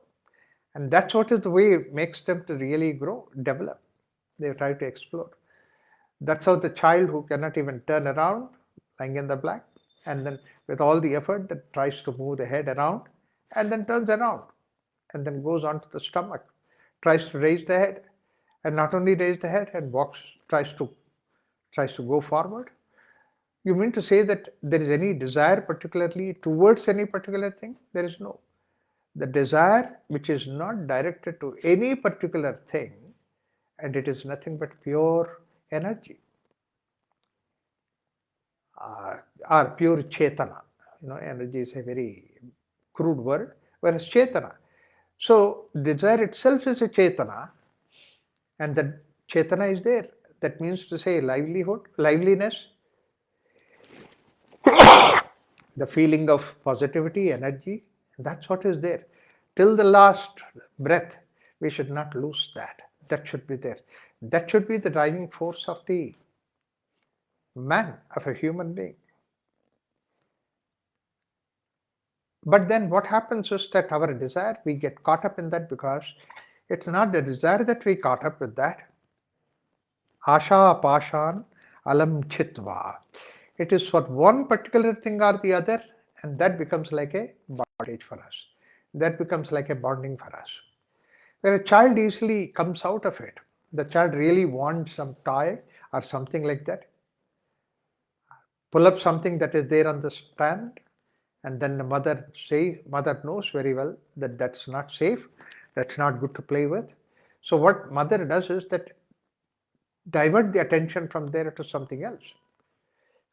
And that's what is the way makes them to really grow, develop. They try to explore. That's how the child who cannot even turn around, lying in the black, and then with all the effort that tries to move the head around, and then turns around, and then goes onto the stomach, tries to raise the head, and not only raise the head and walks, tries to go forward. You mean to say that there is any desire particularly towards any particular thing? There is no. The desire which is not directed to any particular thing, and it is nothing but pure energy, or pure chetana. Energy is a very crude word, whereas chetana. So desire itself is a chetana, and the chetana is there. That means to say livelihood, liveliness, the feeling of positivity, energy. That's what is there. Till the last breath, we should not lose that. That should be there. That should be the driving force of the man, of a human being. But then what happens is that our desire, we get caught up in that, because it's not the desire that we caught up with that. Asha pashan alam chitva. It is for one particular thing or the other, and that becomes like a bondage for us. That becomes like a bonding for us. Where a child easily comes out of it. The child really wants some toy or something like that. Pull up something that is there on the stand, and then the mother knows very well that that's not safe, that's not good to play with. So what mother does is that divert the attention from there to something else.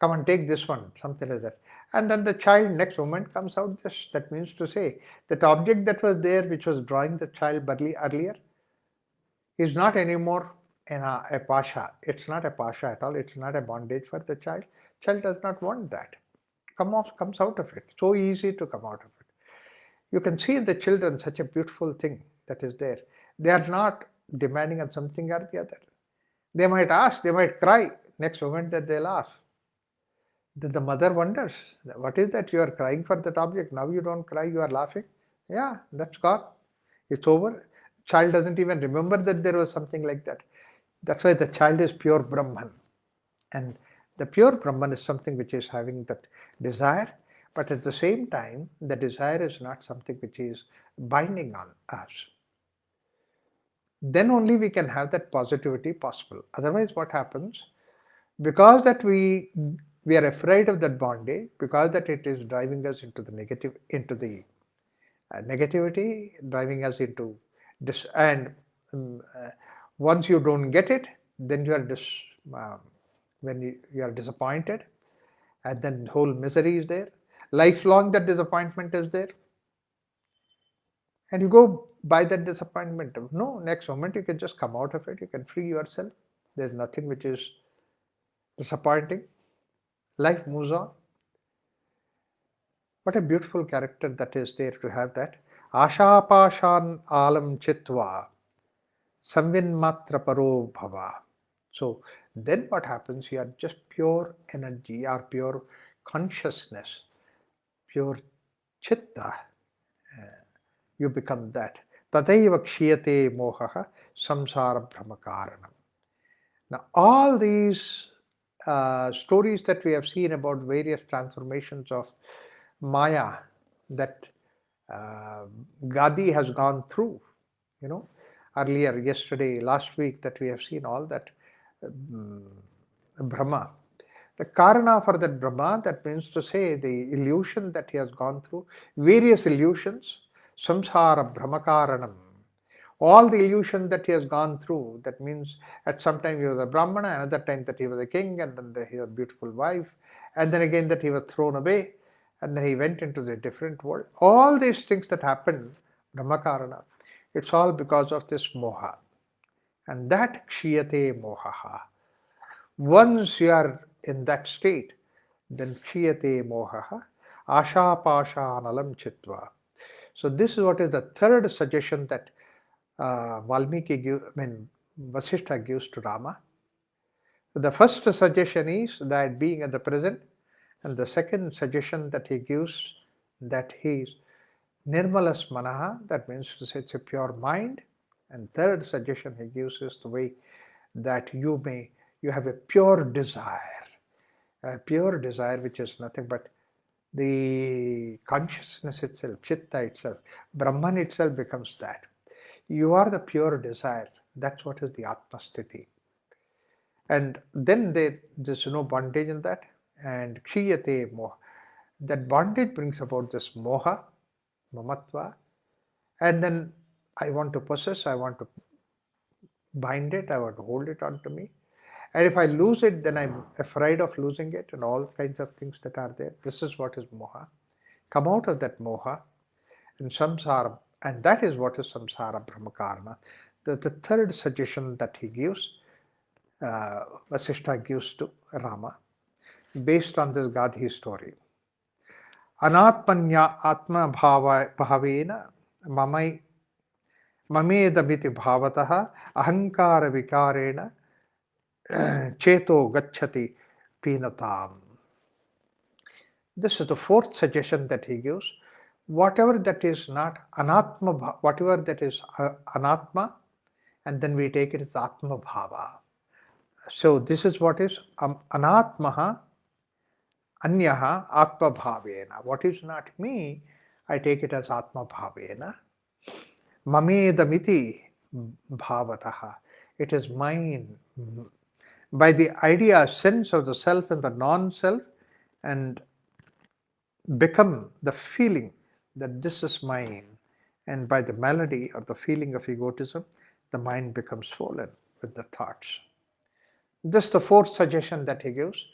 Come and take this one, something like that. And then the child next moment comes out this. That means to say that object that was there, which was drawing the child earlier, is not anymore a pasha. It's not a pasha at all. It's not a bondage for the child. Child does not want that. Comes out of it. So easy to come out of it. You can see in the children such a beautiful thing that is there. They are not demanding on something or the other. They might ask, they might cry. Next moment that they laugh. The mother wonders, what is that? You are crying for that object. Now you don't cry, you are laughing. Yeah, that's gone. It's over. Child doesn't even remember that there was something like that. That's why the child is pure Brahman. And the pure Brahman is something which is having that desire, but at the same time, the desire is not something which is binding on us. Then only we can have that positivity possible. Otherwise, what happens? Because that we are afraid of that bondage, because that it is driving us into the negativity, driving us into this. And once you don't get it, then you are when you are disappointed, and then whole misery is there. Lifelong that disappointment is there, and you go by that disappointment. No, next moment you can just come out of it. You can free yourself. There's nothing which is disappointing. Life moves on. What a beautiful character that is there to have that. Asha pashan alam chitva samvinmatra paro bhava. So then what happens? You are just pure energy or pure consciousness, pure chitta. You become that. Tadaiva kshiyate mohaha samsara brahmakaranam. Now all these stories that we have seen about various transformations of Maya that Gaadi has gone through, earlier, yesterday, last week, that we have seen all that Brahma. The Karana for that Brahma, that means to say the illusion that he has gone through, various illusions, samsara brahmakaranam. All the illusion that he has gone through, that means at some time he was a Brahmana, another time that he was a king, and then he had a beautiful wife, and then again that he was thrown away, and then he went into the different world. All these things that happened, Brahmakarana, it's all because of this moha. And that kshiyate mohaha. Once you are in that state, then kshiyate mohaha, asha pasha analam chitva. So this is what is the third suggestion that Vasistha gives to Rama. The first suggestion is that being at the present, and the second suggestion that he gives, that he is nirmalas manaha, that means it's a pure mind. And third suggestion he gives is the way that you have a pure desire which is nothing but the consciousness itself, chitta itself, Brahman itself becomes that. You are the pure desire. That's what is the Atma Sthiti. And then there's no bondage in that. And kshiyate moha. That bondage brings about this moha, mamatva. And then I want to possess, I want to bind it, I want to hold it onto me. And if I lose it, then I'm afraid of losing it, and all kinds of things that are there. This is what is moha. Come out of that moha and samsara, and that is what is samsara brahmakarana. The third suggestion that he gives, Vasistha gives to Rama, based on this Gaadi story. Anatmanya atma bhavena mamedamiti bhavataha ahankara vikarena cheto gacchati pinatam. This is the fourth suggestion that he gives. Whatever that is not anatma, whatever that is anatma, and then we take it as atma bhava. So this is what is anatmaha anyaha atma bhavena. What is not me, I take it as atma bhavena. Mamedamiti bhavataha. It is mine. By the idea, sense of the self and the non-self, and become the feeling that this is mine. And by the malady or the feeling of egotism, the mind becomes swollen with the thoughts. This is the fourth suggestion that he gives.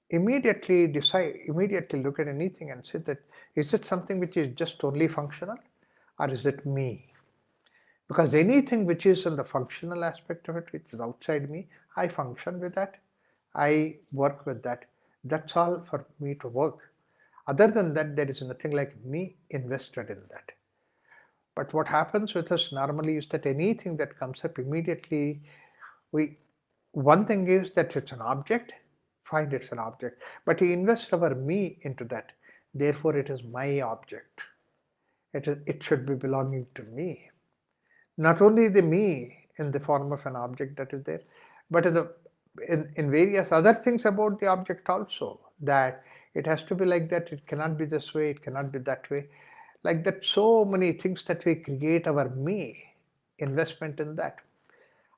Immediately decide, immediately look at anything and say that, is it something which is just only functional, or is it me? Because anything which is in the functional aspect of it, which is outside me, I function with that, I work with that. That's all for me to work. Other than that, there is nothing like me invested in that. But what happens with us normally is that anything that comes up immediately, one thing is that it's an object, fine, it's an object, but we invest our me into that. Therefore, it is my object. It should be belonging to me. Not only the me in the form of an object that is there, but in various other things about the object also, that it has to be like that, it cannot be this way, it cannot be that way. Like that, so many things that we create our me, investment in that.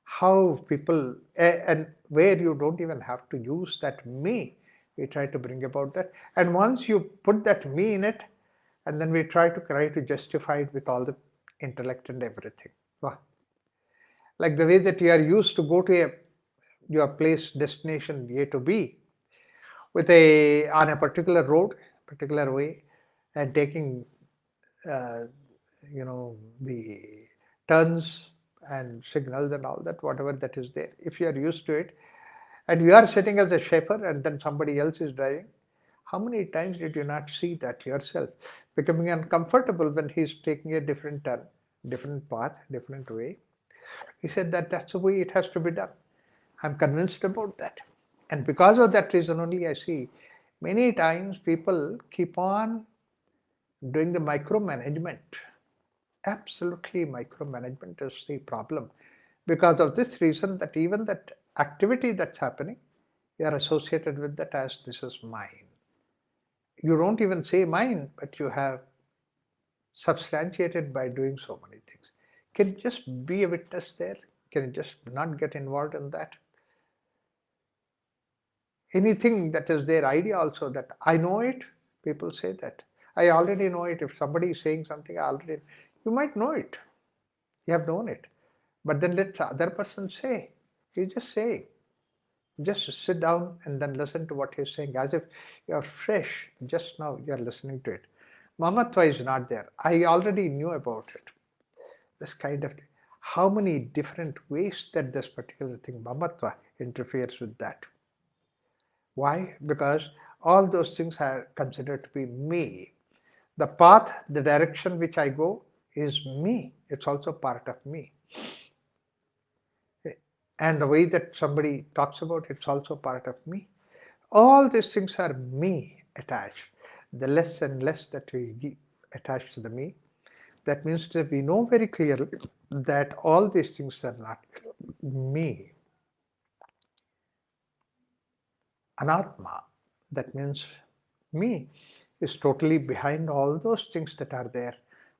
How people, and where you don't even have to use that me, we try to bring about that. And once you put that me in it, and then we try to justify it with all the intellect and everything. Like the way that you are used to go to your place, destination A to B, on a particular road, particular way, and taking the turns and signals and all that, whatever that is there. If you are used to it, and you are sitting as a chauffeur, and then somebody else is driving, how many times did you not see that yourself becoming uncomfortable when he's taking a different turn, different path, different way? He said that that's the way it has to be done. I'm convinced about that. And because of that reason only, I see many times people keep on doing the micromanagement. Absolutely, micromanagement is the problem. Because of this reason, that even that activity that's happening, you are associated with that as this is mine. You don't even say mine, but you have substantiated by doing so many things. Can you just be a witness there? Can you just not get involved in that? Anything that is their idea also, that I know it, people say that. I already know it. If somebody is saying something, you might know it. You have known it. But then let the other person say. You just say. Just sit down and then listen to what he's saying as if you're fresh. Just now you're listening to it. Mamatva is not there. I already knew about it. This kind of thing. How many different ways that this particular thing, mamatva, interferes with that. Why? Because all those things are considered to be me. The path, the direction which I go is me. It's also part of me. And the way that somebody talks about it's also part of me. All these things are me attached. The less and less that we attach to the me, that means that we know very clearly that all these things are not me. Anatma, that means me, is totally behind all those things that are there.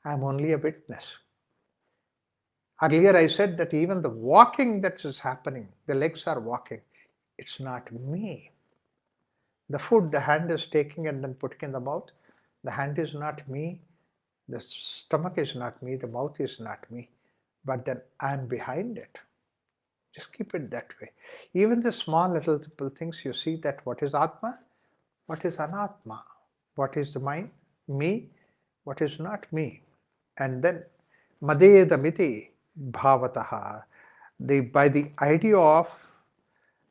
I am only a witness. Earlier I said that even the walking that is happening, the legs are walking, it's not me. The food the hand is taking and then putting in the mouth, the hand is not me, the stomach is not me, the mouth is not me, but then I am behind it. Just keep it that way. Even the small little things you see that what is Atma, what is Anatma, what is the mind, me, what is not me. And then Madedamiti Bhavataha, by the idea of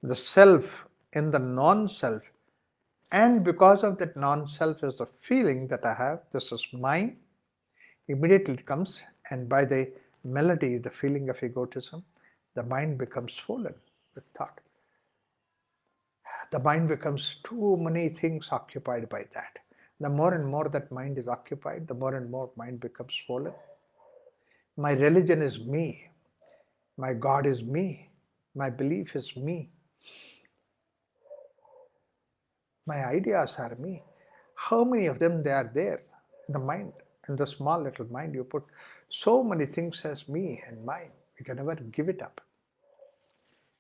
the self in the non-self, and because of that non-self is the feeling that I have, this is mine, immediately it comes, and by the melody, the feeling of egotism, the mind becomes swollen with thought. The mind becomes too many things occupied by that. The more and more that mind is occupied, the more and more mind becomes swollen. My religion is me. My God is me. My belief is me. My ideas are me. How many of them they are there in the mind? In the small little mind, you put so many things as me and mine. You can never give it up.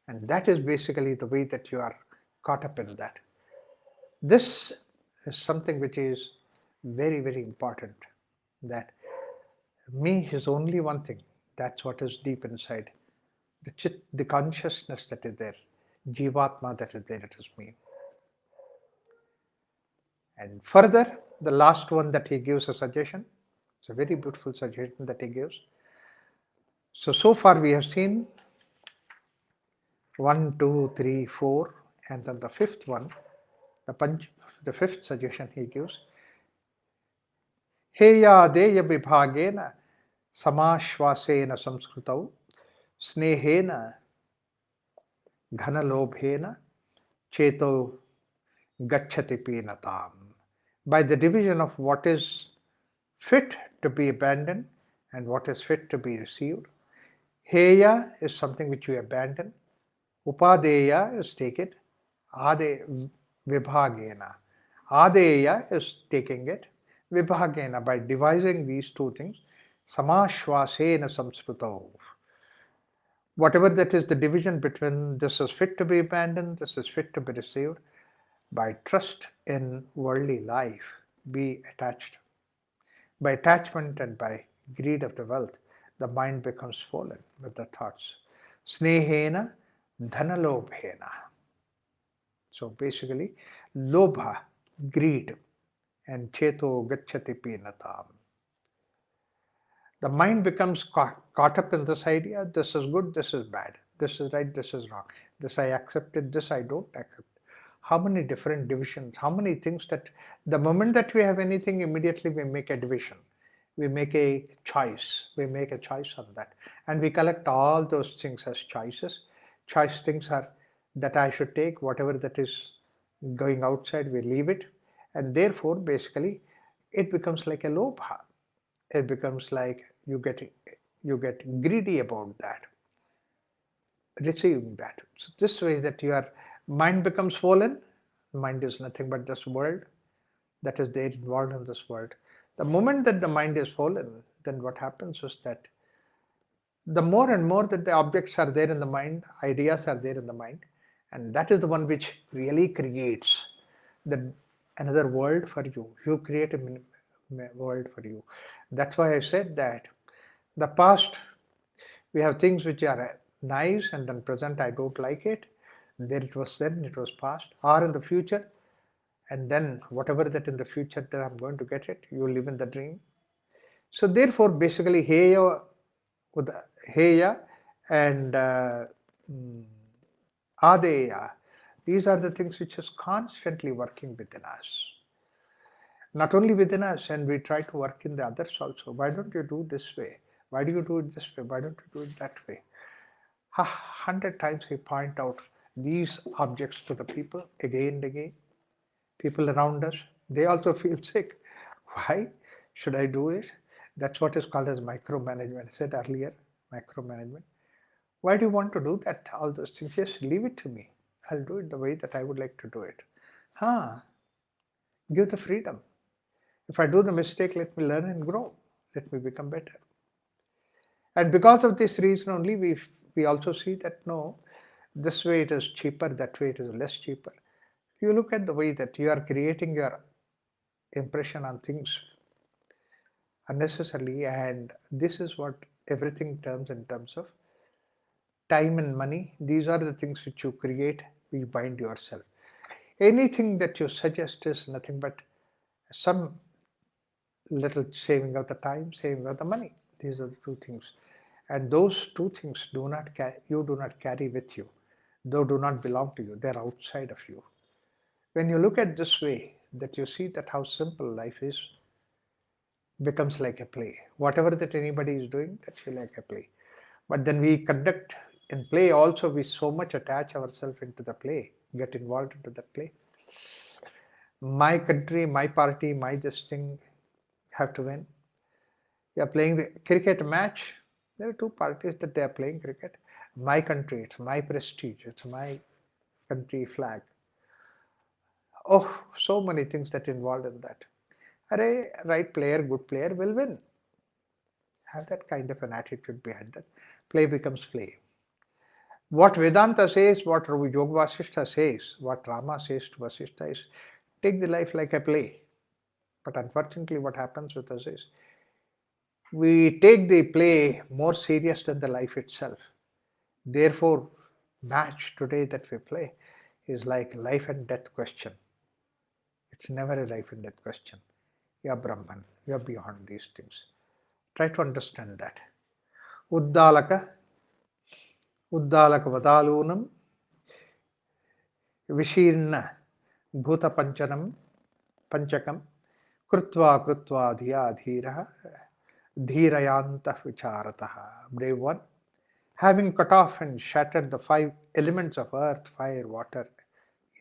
And that is basically the way that you are caught up in that. This is something which is very, very important. That me is only one thing. That's what is deep inside. The consciousness that is there, Jivatma that is there, it is me. And further, the last one that he gives a suggestion, it's a very beautiful suggestion that he gives. So far we have seen 1, 2, 3, 4, and then the fifth one, the fifth suggestion he gives. Heya deya vibhagena samashvasena samskritau snehena ghanalobhena cheto gacchati pinatam. By the division of what is fit to be abandoned and what is fit to be received. Heya is something which we abandon. Upadeya is take it. Ade vibhagena. Adeya is taking it. Vibhagena, by devising these two things, samashvasena samskrutau. Whatever that is the division between this is fit to be abandoned, this is fit to be received, by trust in worldly life, be attached. By attachment and by greed of the wealth, the mind becomes swollen with the thoughts. Snehena dhanalobhena. So basically, lobha, greed, and cheto gacchati pinatam. The mind becomes caught up in this idea, this is good, this is bad, this is right, this is wrong, this I accepted, this I don't accept. How many different divisions, how many things that the moment that we have anything, immediately we make a division. We make a choice. We make a choice on that. And we collect all those things as choices. Choice things are that I should take, whatever that is going outside, we leave it. And therefore, basically, it becomes like a lobha. It becomes like you get greedy about that, receiving that. So this way that your mind becomes swollen. Mind is nothing but this world that is there involved in this world. The moment that the mind is swollen, then what happens is that the more and more that the objects are there in the mind, ideas are there in the mind, and that is the one which really creates another world for you. You create a world for you. That's why I said that the past, we have things which are nice, and then present, I don't like it. There it was then, it was past, or in the future, and then whatever that in the future that I'm going to get it, you live in the dream. So therefore, basically, heya and adeya, these are the things which is constantly working within us. Not only within us, and we try to work in the others also. Why don't you do this way? Why do you do it this way? Why don't you do it that way? 100 times we point out these objects to the people again and again. People around us, they also feel sick. Why should I do it? That's what is called as micromanagement. I said earlier, micromanagement. Why do you want to do that? All those things, just leave it to me. I'll do it the way that I would like to do it. Give the freedom. If I do the mistake, let me learn and grow. Let me become better. And because of this reason only, we also see that no, this way it is cheaper, that way it is less cheaper. You look at the way that you are creating your impression on things unnecessarily, and this is what everything terms in terms of time and money. These are the things which you create, you bind yourself. Anything that you suggest is nothing but some little saving of the time, saving of the money. These are the two things. And those two things you do not carry with you. They do not belong to you. They're outside of you. When you look at this way, that you see that how simple life is, becomes like a play. Whatever that anybody is doing, that's like a play. But then we conduct in play also, we so much attach ourselves into the play, get involved into the play. My country, my party, my this thing have to win. You are playing the cricket match. There are two parties that they are playing cricket. My country, it's my prestige, it's my country flag. Oh, so many things that involved in that. A right player, good player will win. Have that kind of an attitude behind that. Play becomes play. What Vedanta says, what Yoga Vasistha says, what Rama says to Vasistha is, take the life like a play. But unfortunately, what happens with us is, we take the play more serious than the life itself. Therefore, match today that we play is like life and death question. It's never a life and death question. You are Brahman. You are beyond these things. Try to understand that. Uddalaka vadalunam vishirna bhuta panchakam krutva dhiya dhiraha dhirayanta vicharataha. Brave one, having cut off and shattered the 5 elements of earth, fire, water,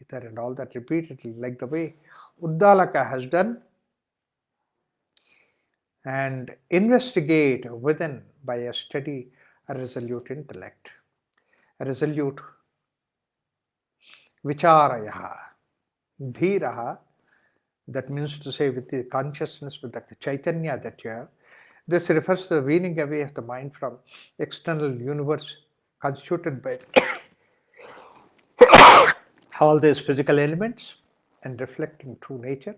ether, and all that repeatedly, like the way Uddalaka has done, and investigate within by a steady, resolute intellect, a resolute vicharayaha, dhiraha, that means to say with the consciousness, with the chaitanya that you have. This refers to the weaning away of the mind from external universe constituted by all these physical elements and reflecting true nature,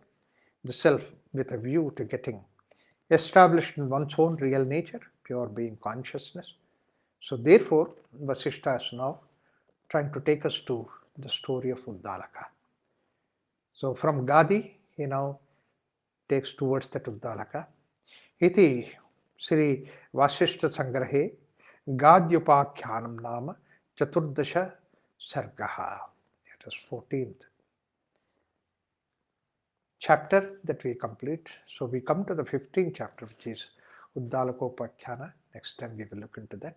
the self, with a view to getting established in one's own real nature, pure being consciousness. So therefore, Vasistha is now trying to take us to the story of Uddalaka. So from Gaadi, he now takes towards that Uddalaka. Iti Sri Vasistha Sangrahe Gadyupakhyanam Nama Chaturdasha Sargaha. It is 14th chapter that we complete. So we come to the 15th chapter, which is Uddalakopakhyana. Next time we will look into that.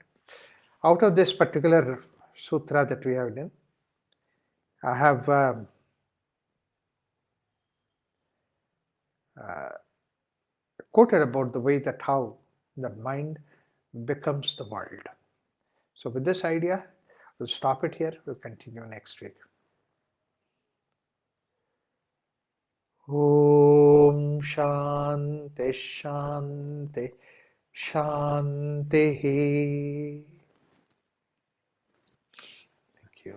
Out of this particular sutra that we have done, I have quoted about the way that how the mind becomes the world. So with this idea, we'll stop it here. We'll continue next week. Om Shanti Shanti Shanti. Thank you.